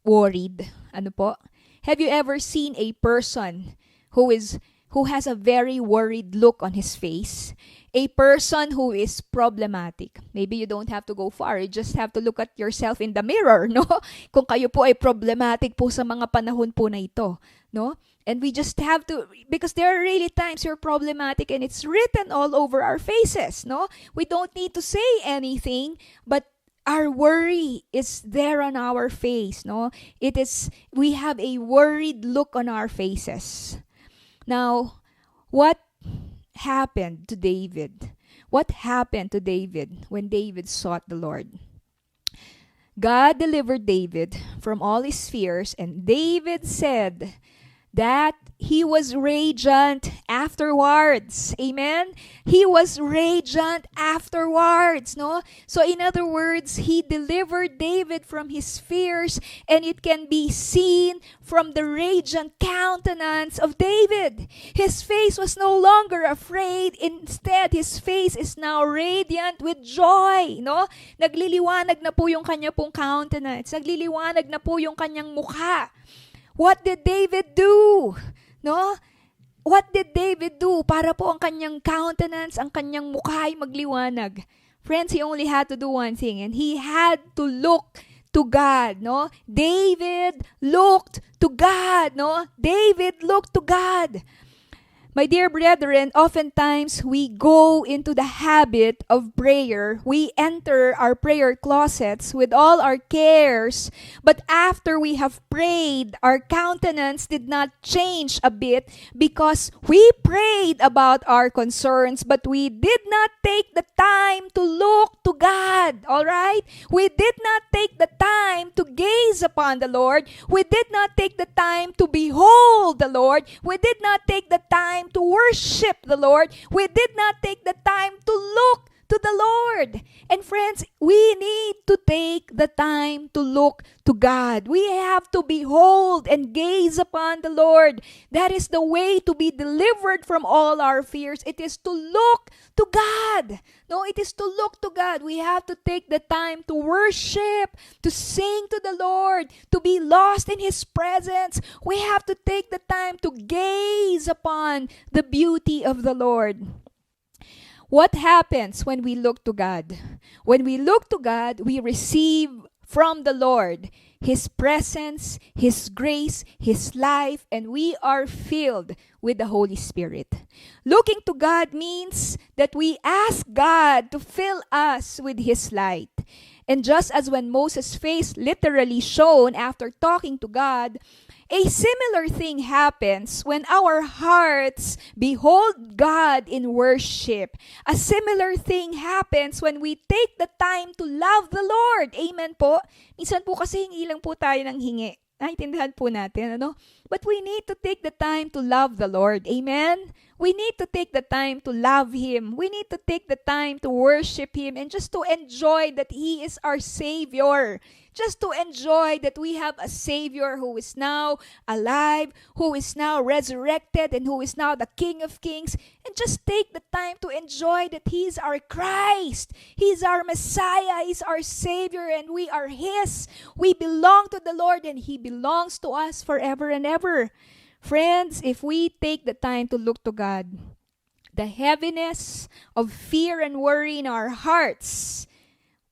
worried? Ano po? Have you ever seen a person who is who has a very worried look on his face, a person who is problematic. Maybe you don't have to go far. You just have to look at yourself in the mirror, no? Kung kayo po ay problematic po sa mga panahon po na ito, no? And we just have to, because there are really times you're problematic and it's written all over our faces, no? We don't need to say anything, but our worry is there on our face, no? We have a worried look on our faces. Now, what happened to David? What happened to David when David sought the Lord? God delivered David from all his fears, and David said that he was radiant afterwards. Amen? He was radiant afterwards, no? So in other words, he delivered David from his fears, and it can be seen from the radiant countenance of David. His face was no longer afraid. Instead, his face is now radiant with joy, no? Nagliliwanag na po yung kanya pong countenance. Nagliliwanag na po yung kanyang mukha. What did David do? No? What did David do para po ang kanyang countenance, ang kanyang mukha ay magliwanag? Friends, he only had to do one thing, and he had to look to God, no? David looked to God, no? David looked to God. My dear brethren, oftentimes we go into the habit of prayer. We enter our prayer closets with all our cares, but after we have prayed, our countenance did not change a bit because we prayed about our concerns, but we did not take the time to look to God, all right? We did not take the time to gaze upon the Lord. We did not take the time to behold the Lord. We did not take the time to worship the Lord. We did not take the time to look to the Lord. And friends, we need to take the time to look to God. We have to behold and gaze upon the Lord. That is the way to be delivered from all our fears. It is to look to God. No, it is to look to God. We have to take the time to worship, to sing to the Lord, to be lost in His presence. We have to take the time to gaze upon the beauty of the Lord. What happens when we look to God? When we look to God, we receive from the Lord His presence, His grace, His life, and we are filled with the Holy Spirit. Looking to God means that we ask God to fill us with His light. And just as when Moses' face literally shone after talking to God, a similar thing happens when our hearts behold God in worship. A similar thing happens when we take the time to love the Lord. Amen po? Minsan po kasi hingi lang po tayo ng hingi. Naintindihan po natin, ano? But we need to take the time to love the Lord. Amen? We need to take the time to love Him. We need to take the time to worship Him and just to enjoy that He is our Savior. Just to enjoy that we have a Savior who is now alive, who is now resurrected, and who is now the King of Kings. And just take the time to enjoy that He is our Christ. He is our Messiah. He is our Savior, and we are His. We belong to the Lord, and He belongs to us forever and ever. Friends, if we take the time to look to God, the heaviness of fear and worry in our hearts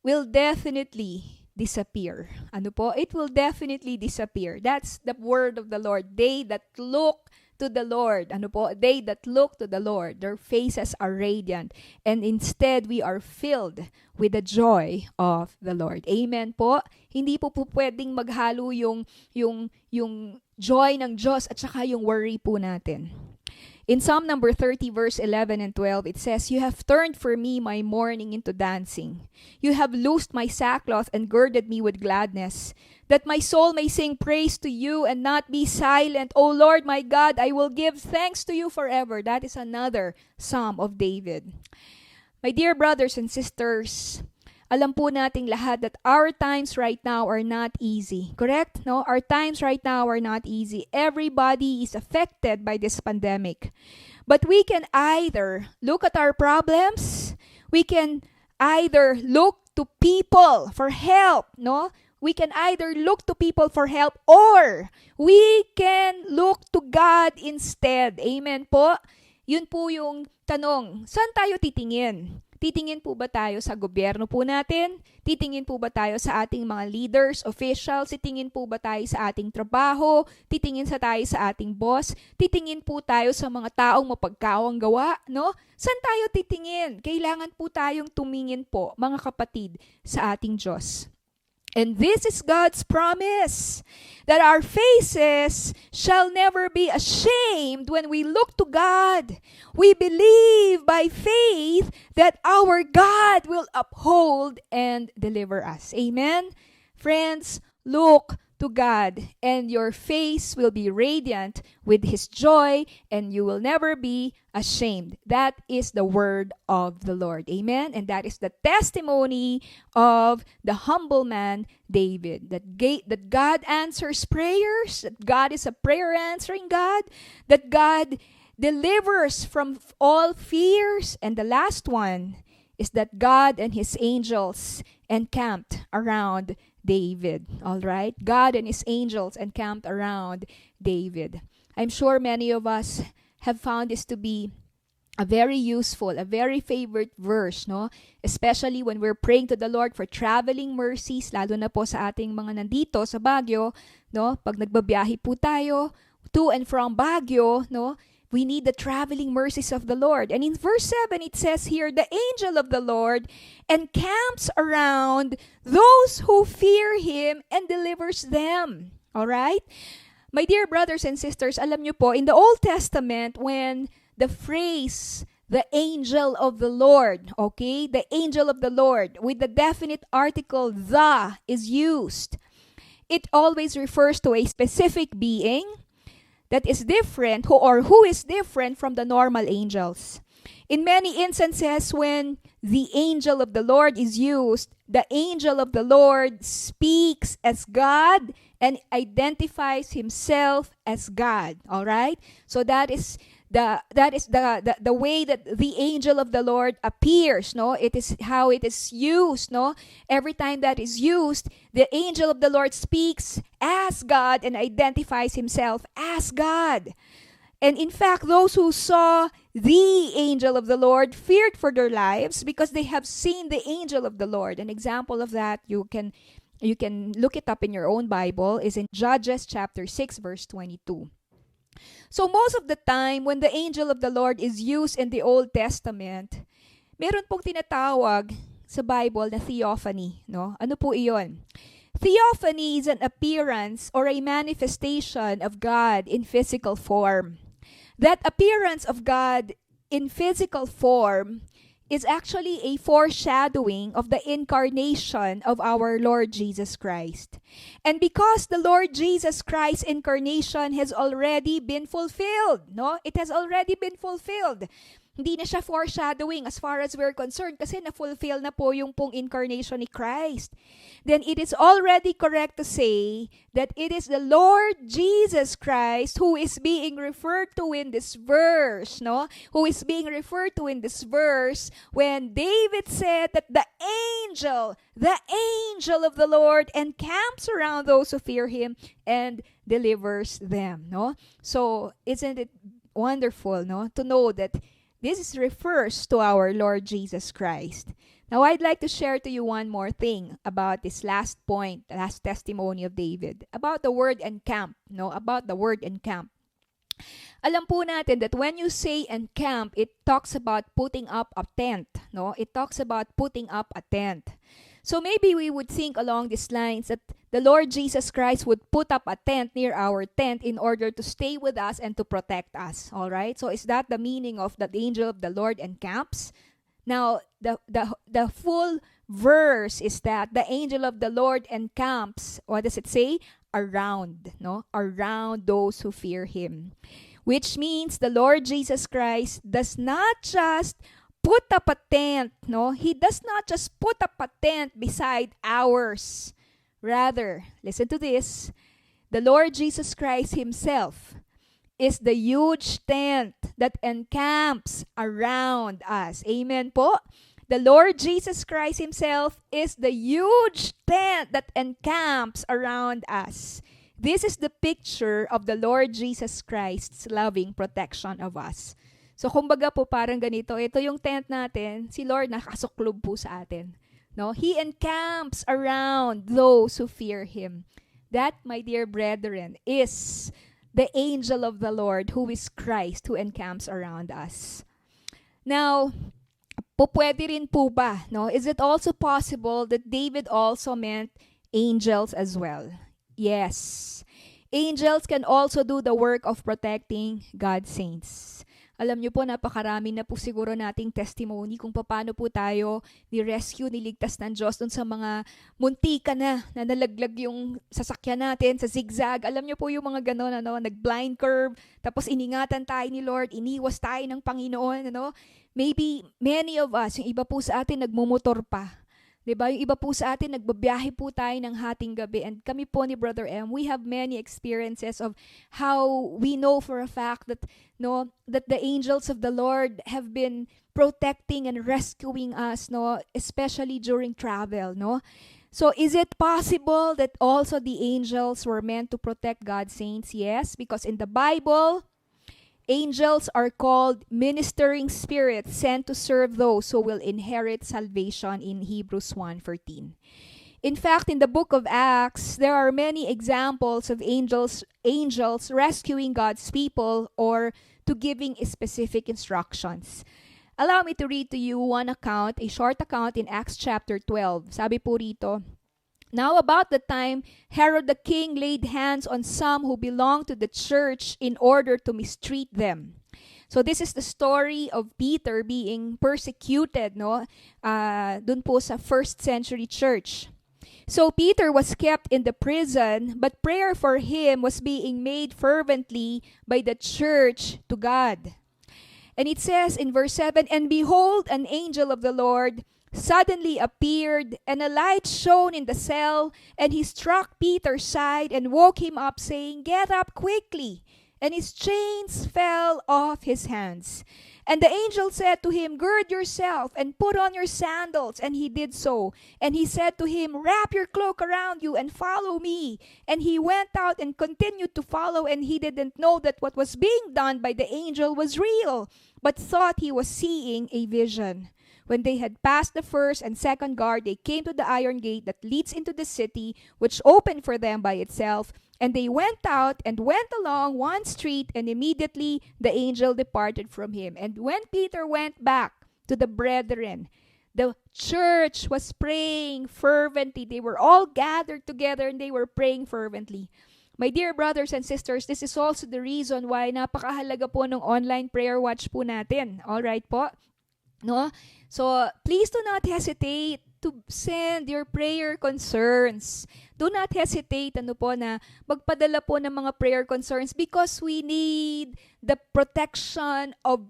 will definitely disappear. Ano po? It will definitely disappear. That's the word of the Lord. They that look to the Lord. Ano po? They that look to the Lord, their faces are radiant. And instead, we are filled with the joy of the Lord. Amen po? Hindi po pwedeng maghalo yung joy ng Diyos at saka yung worry po natin. In Psalm number 30, verse 11 and 12, it says, "You have turned for me my mourning into dancing. You have loosed my sackcloth and girded me with gladness, that my soul may sing praise to you and not be silent. O Lord my God, I will give thanks to you forever." That is another Psalm of David. My dear brothers and sisters, alam po nating lahat that our times right now are not easy. Correct? No? Our times right now are not easy. Everybody is affected by this pandemic. But we can either look at our problems, we can either look to people for help, no? We can either look to people for help or we can look to God instead. Amen po? Yun po yung tanong. Saan tayo titingin? Titingin po ba tayo sa gobyerno po natin? Titingin po ba tayo sa ating mga leaders, officials? Titingin po ba tayo sa ating trabaho? Titingin tayo sa ating boss? Titingin po tayo sa mga taong mapagkawang gawa? No? Saan tayo titingin? Kailangan po tayong tumingin po, mga kapatid, sa ating Diyos. And this is God's promise, that our faces shall never be ashamed when we look to God. We believe by faith that our God will uphold and deliver us. Amen? Friends, look to God, and your face will be radiant with His joy, and you will never be ashamed. That is the word of the Lord. Amen? And that is the testimony of the humble man, David. That God answers prayers, that God is a prayer-answering God, that God delivers from all fears, and the last one is that God and His angels encamped around David. All right? God and His angels encamped around David. I'm sure many of us have found this to be a very useful, a very favorite verse, no? Especially when we're praying to the Lord for traveling mercies, lalo na po sa ating mga nandito sa Baguio, no? Pag nagbabiyahe po tayo to and from Baguio, no? We need the traveling mercies of the Lord. And in verse 7, it says here, the angel of the Lord encamps around those who fear Him and delivers them. All right? My dear brothers and sisters, alam niyo po, in the Old Testament, when the phrase, the angel of the Lord, okay? The angel of the Lord, with the definite article, the, is used, it always refers to a specific being that is different, who is different from the normal angels. In many instances, when the angel of the Lord is used, the angel of the Lord speaks as God and identifies himself as God. All right? So that is the way that the angel of the Lord appears, no? It is how it is used, no? Every time that is used, the angel of the Lord speaks as God and identifies himself as God. And in fact, those who saw the angel of the Lord feared for their lives because they have seen the angel of the Lord. An example of that, you can look it up in your own Bible, is in Judges chapter 6 verse 22. So most of the time, when the angel of the Lord is used in the Old Testament, meron pong tinatawag sa Bible na theophany, no? Ano po iyon? Theophany is an appearance or a manifestation of God in physical form. That appearance of God in physical form is actually a foreshadowing of the incarnation of our Lord Jesus Christ. And because the Lord Jesus Christ's incarnation has already been fulfilled, no? It has already been fulfilled. Hindi na siya foreshadowing as far as we're concerned kasi na-fulfill na po yung pong incarnation ni Christ. Then it is already correct to say that it is the Lord Jesus Christ who is being referred to in this verse, no? Who is being referred to in this verse when David said that the angel of the Lord encamps around those who fear Him and delivers them, no? So, isn't it wonderful, no? To know that this refers to our Lord Jesus Christ. Now, I'd like to share to you one more thing about this last point, the last testimony of David, about the word encamp, no? About the word encamp. Alam po natin that when you say encamp, it talks about putting up a tent, no? It talks about putting up a tent. So maybe we would think along these lines that the Lord Jesus Christ would put up a tent near our tent in order to stay with us and to protect us. All right? So is that the meaning of that the angel of the Lord encamps? Now, the full verse is that the angel of the Lord encamps, what does it say? Around, no? Around those who fear Him. Which means the Lord Jesus Christ does not just put up a tent, no? He does not just put up a tent beside ours. Rather, listen to this, the Lord Jesus Christ Himself is the huge tent that encamps around us. Amen po? The Lord Jesus Christ Himself is the huge tent that encamps around us. This is the picture of the Lord Jesus Christ's loving protection of us. So kumbaga po parang ganito, ito yung tent natin, si Lord nakasuklob po sa atin. No? He encamps around those who fear Him. That, my dear brethren, is the angel of the Lord who is Christ who encamps around us. Now, pwede rin po ba, no? Is it also possible that David also meant angels as well? Yes. Angels can also do the work of protecting God's saints. Alam niyo po, napakarami na po siguro nating testimony kung paano po tayo ni-rescue, niligtas ng Diyos dun sa mga muntika na nalaglag yung sasakyan natin sa zigzag. Alam niyo po yung mga ganon, nag-blind curve, tapos iningatan tayo ni Lord, iniwas tayo ng Panginoon. Maybe many of us, yung iba po sa atin nagmumotor pa. Diba? Yung iba po sa atin, nagbabiyahe po tayo ng hating gabi. And kami po ni Brother M, we have many experiences of how we know for a fact that, that the angels of the Lord have been protecting and rescuing us, especially during travel. So is it possible that also the angels were meant to protect God's saints? Yes, because in the Bible, angels are called ministering spirits sent to serve those who will inherit salvation in Hebrews 1:14. In fact, in the book of Acts, there are many examples of angels rescuing God's people or to giving specific instructions. Allow me to read to you one account, a short account in Acts chapter 12. Sabi po rito, "Now about the time Herod the king laid hands on some who belonged to the church in order to mistreat them." So this is the story of Peter being persecuted, dun po sa first century church. So Peter was kept in the prison, but prayer for him was being made fervently by the church to God. And it says in verse 7, "And behold, an angel of the Lord suddenly appeared, and a light shone in the cell, and he struck Peter's side and woke him up, saying, 'Get up quickly.' And his chains fell off his hands. And the angel said to him, 'Gird yourself and put on your sandals.' And he did so. And he said to him, 'Wrap your cloak around you and follow me.' And he went out and continued to follow, and he didn't know that what was being done by the angel was real, but thought he was seeing a vision. When they had passed the first and second guard, they came to the iron gate that leads into the city, which opened for them by itself. And they went out and went along one street, and immediately the angel departed from him. And when Peter went back to the brethren, the church was praying fervently." They were all gathered together and they were praying fervently. My dear brothers and sisters, this is also the reason why napakahalaga po ng online prayer watch po natin. All right po? So please do not hesitate to send your prayer concerns. Do not hesitate na magpadala po ng mga prayer concerns, because we need the protection of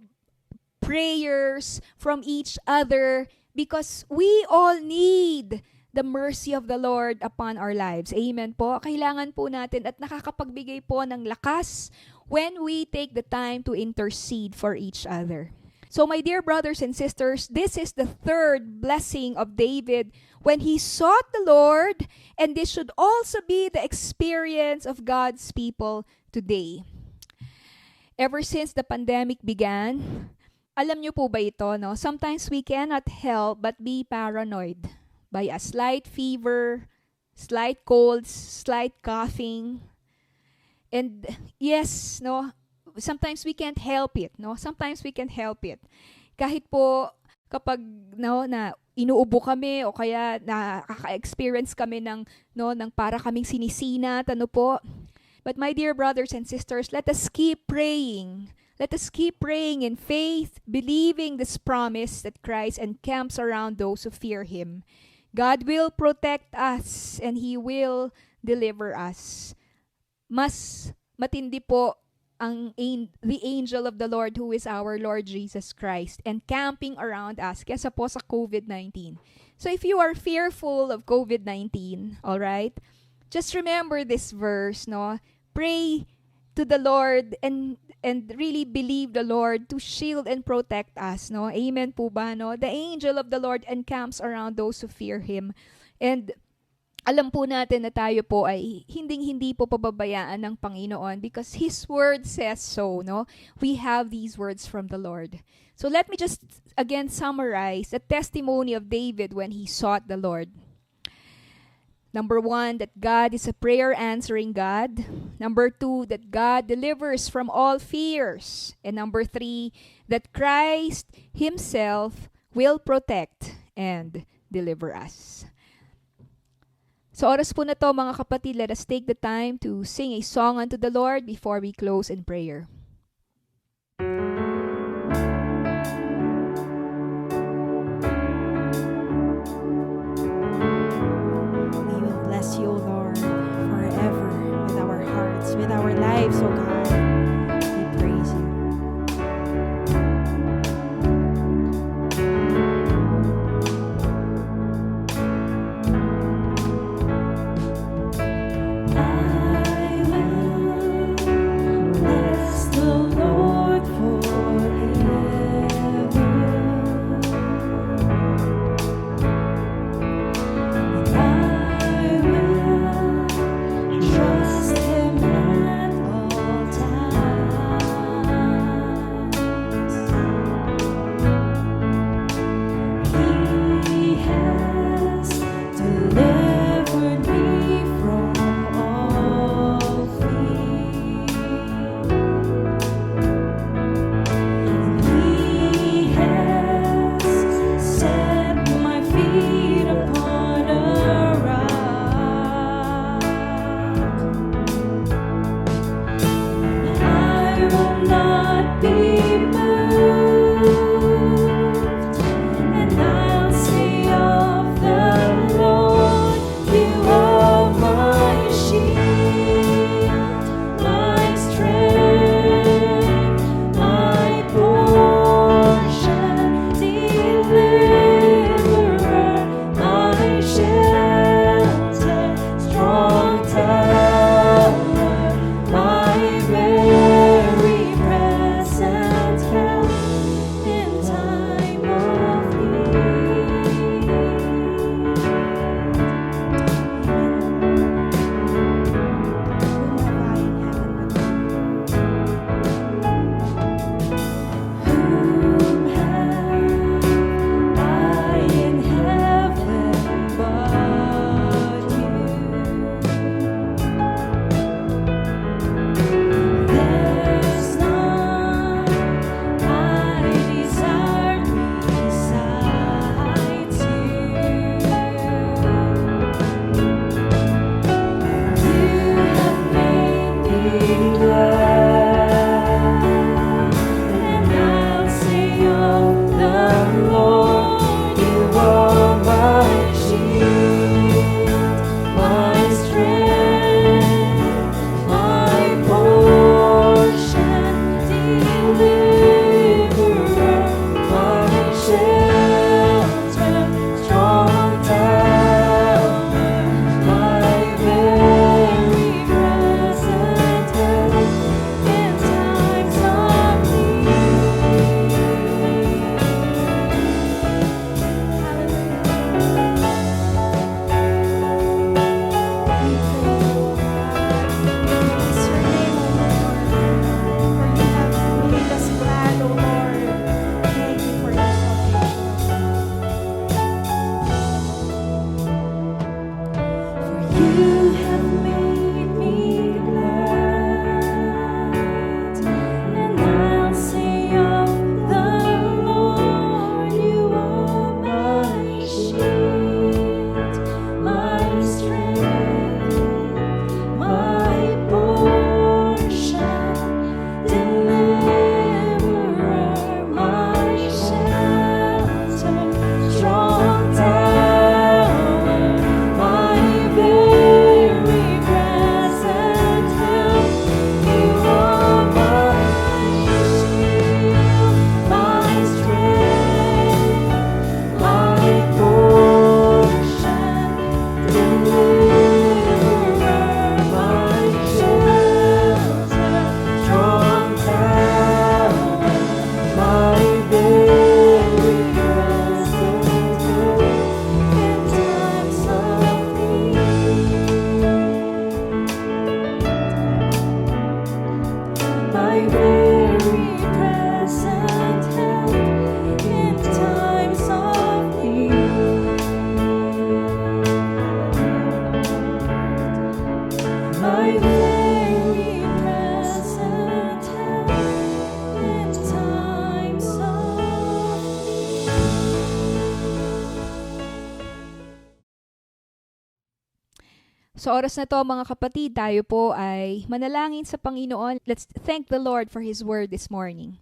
prayers from each other, because we all need the mercy of the Lord upon our lives. Amen po. Kailangan po natin at nakakapagbigay po ng lakas when we take the time to intercede for each other. So my dear brothers and sisters, this is the third blessing of David when he sought the Lord, and this should also be the experience of God's people today. Ever since the pandemic began, alam niyo po ba ito, sometimes we cannot help but be paranoid by a slight fever, slight colds, slight coughing. And yes, sometimes we can't help it, Sometimes we can't help it. Kahit po kapag na inuubo kami o kaya nakaka-experience kami ng para kaming sinisinat, po. But my dear brothers and sisters, let us keep praying. Let us keep praying in faith, believing this promise that Christ encamps around those who fear Him. God will protect us and He will deliver us. Mas matindi po the angel of the Lord who is our Lord Jesus Christ encamping around us kesa po sa COVID-19. So if you are fearful of COVID-19, all right, just remember this verse, Pray to the Lord and really believe the Lord to shield and protect us, no? Amen po ba, no? The angel of the Lord encamps around those who fear Him. And alam po natin na tayo po ay hindi po pababayaan ng Panginoon because His Word says so, no? We have these words from the Lord. So let me just again summarize the testimony of David when he sought the Lord. Number 1, that God is a prayer-answering God. Number 2, that God delivers from all fears. And number 3, that Christ Himself will protect and deliver us. Sa oras po na to, mga kapatid, let us take the time to sing a song unto the Lord before we close in prayer. We will bless you, O Lord, forever with our hearts, with our lives, O God. We praise you. I will bless the Sa oras na to, mga kapatid, tayo po ay manalangin sa Panginoon. Let's thank the Lord for His word this morning.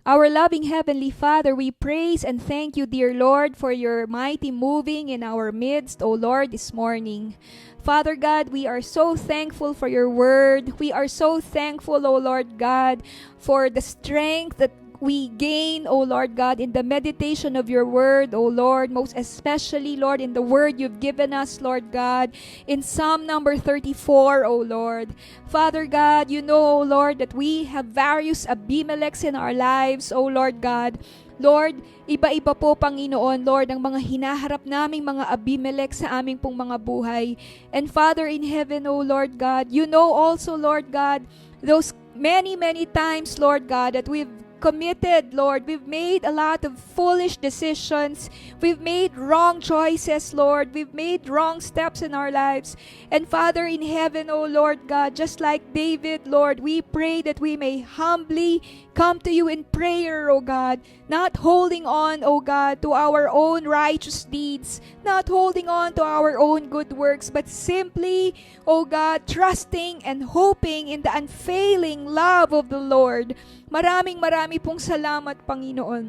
Our loving Heavenly Father, we praise and thank you, dear Lord, for your mighty moving in our midst, O Lord, this morning. Father God, we are so thankful for your word. We are so thankful, O Lord God, for the strength that we gain, O Lord God, in the meditation of your word, O Lord, most especially, Lord, in the word you've given us, Lord God, in Psalm number 34, O Lord. Father God, you know, O Lord, that we have various Abimelechs in our lives, O Lord God. Lord, iba-iba po, Panginoon, Lord, ang mga hinaharap naming mga Abimelech sa aming pong mga buhay. And Father in heaven, O Lord God, you know also, Lord God, those many, many times, Lord God, that we've committed, Lord. We've made a lot of foolish decisions. We've made wrong choices, Lord. We've made wrong steps in our lives. And Father in heaven, O Lord God, just like David, Lord, we pray that we may humbly come to you in prayer, O God, not holding on, O God, to our own righteous deeds, not holding on to our own good works, but simply, O God, trusting and hoping in the unfailing love of the Lord. Maraming pong salamat, Panginoon.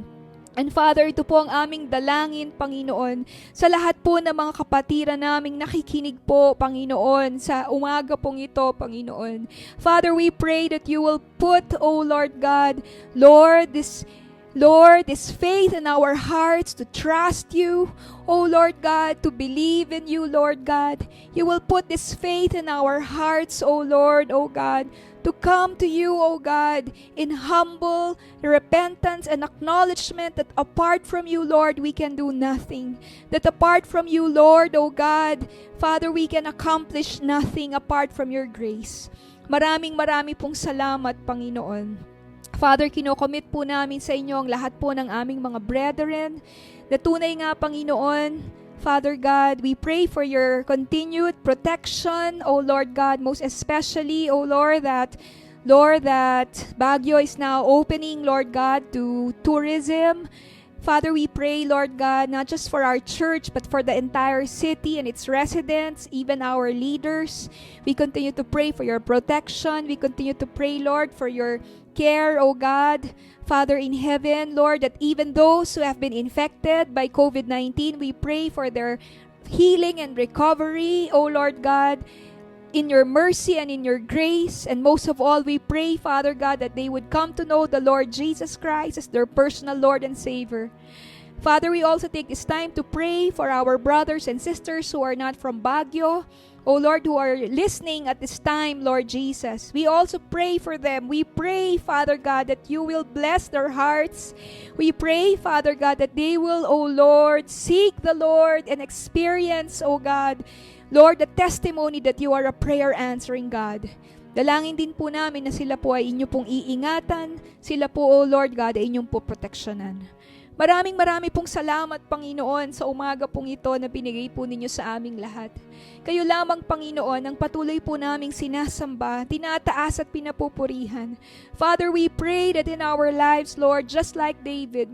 And Father, ito po ang aming dalangin, Panginoon, sa lahat po ng mga kapatiran naming nakikinig po, Panginoon, sa umaga pong ito, Panginoon. Father, we pray that you will put, O Lord God, Lord, this faith in our hearts to trust you, O Lord God, to believe in you, Lord God. You will put this faith in our hearts, O Lord, O God, to come to you, O God, in humble repentance and acknowledgement that apart from you, Lord, we can do nothing. That apart from you, Lord, O God, Father, we can accomplish nothing apart from your grace. Maraming pong salamat, Panginoon. Father, kinocommit po namin sa inyo ang lahat po ng aming mga brethren, na tunay nga, Panginoon, Father God, we pray for your continued protection, O Lord God, most especially, O Lord, that Baguio is now opening, Lord God, to tourism. Father, we pray, Lord God, not just for our church, but for the entire city and its residents, even our leaders. We continue to pray for your protection. We continue to pray, Lord, for your care, O God. Father in heaven, Lord, that even those who have been infected by COVID-19, we pray for their healing and recovery, O Lord God, in your mercy and in your grace. And most of all, we pray, Father God, that they would come to know the Lord Jesus Christ as their personal Lord and Savior. Father, we also take this time to pray for our brothers and sisters who are not from Baguio, O Lord, who are listening at this time, Lord Jesus. We also pray for them. We pray, Father God, that you will bless their hearts. We pray, Father God, that they will, O Lord, seek the Lord and experience, O God, Lord, the testimony that you are a prayer-answering God. Dalangin din po namin na sila po ay inyo pong iingatan. Sila po, O Lord God, ay inyong po proteksyonan. Maraming pong salamat, Panginoon, sa umaga pong ito na binigay po ninyo sa aming lahat. Kayo lamang, Panginoon, ang patuloy po naming sinasamba, tinataas at pinapupurihan. Father, we pray that in our lives, Lord, just like David,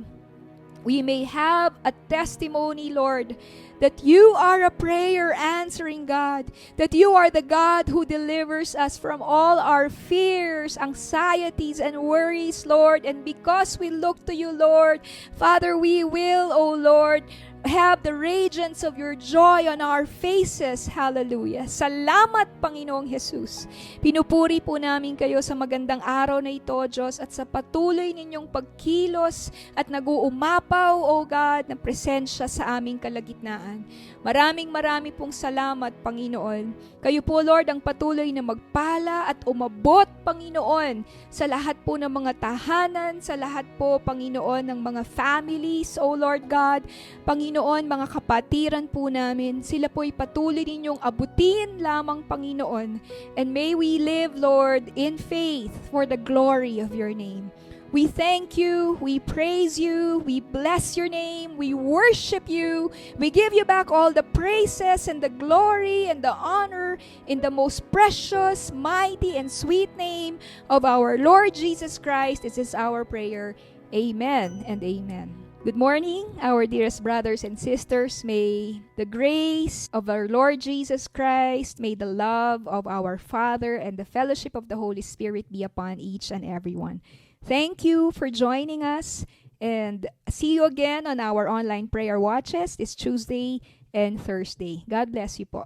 we may have a testimony, Lord, that you are a prayer-answering God, that you are the God who delivers us from all our fears, anxieties, and worries, Lord. And because we look to you, Lord, Father, we will, O Lord, have the radiance of your joy on our faces. Hallelujah. Salamat, Panginoong Jesus. Pinupuri po namin kayo sa magandang araw na ito, Diyos, at sa patuloy ninyong pagkilos at nag-uumapaw, O God, ng presensya sa aming kalagitnaan. Maraming pong salamat, Panginoon. Kayo po, Lord, ang patuloy na magpala at umabot, Panginoon, sa lahat po ng mga tahanan, sa lahat po, Panginoon, ng mga families, O Lord God. Panginoon, mga kapatiran po namin, sila po'y patuloy ninyong abutin lamang, Panginoon. And may we live, Lord, in faith for the glory of your name. We thank you, we praise you, we bless your name, we worship you, we give you back all the praises and the glory and the honor in the most precious, mighty, and sweet name of our Lord Jesus Christ. This is our prayer. Amen and amen. Good morning, our dearest brothers and sisters. May the grace of our Lord Jesus Christ, may the love of our Father, and the fellowship of the Holy Spirit be upon each and everyone. Thank you for joining us, and see you again on our online prayer watches this Tuesday and Thursday. God bless you po.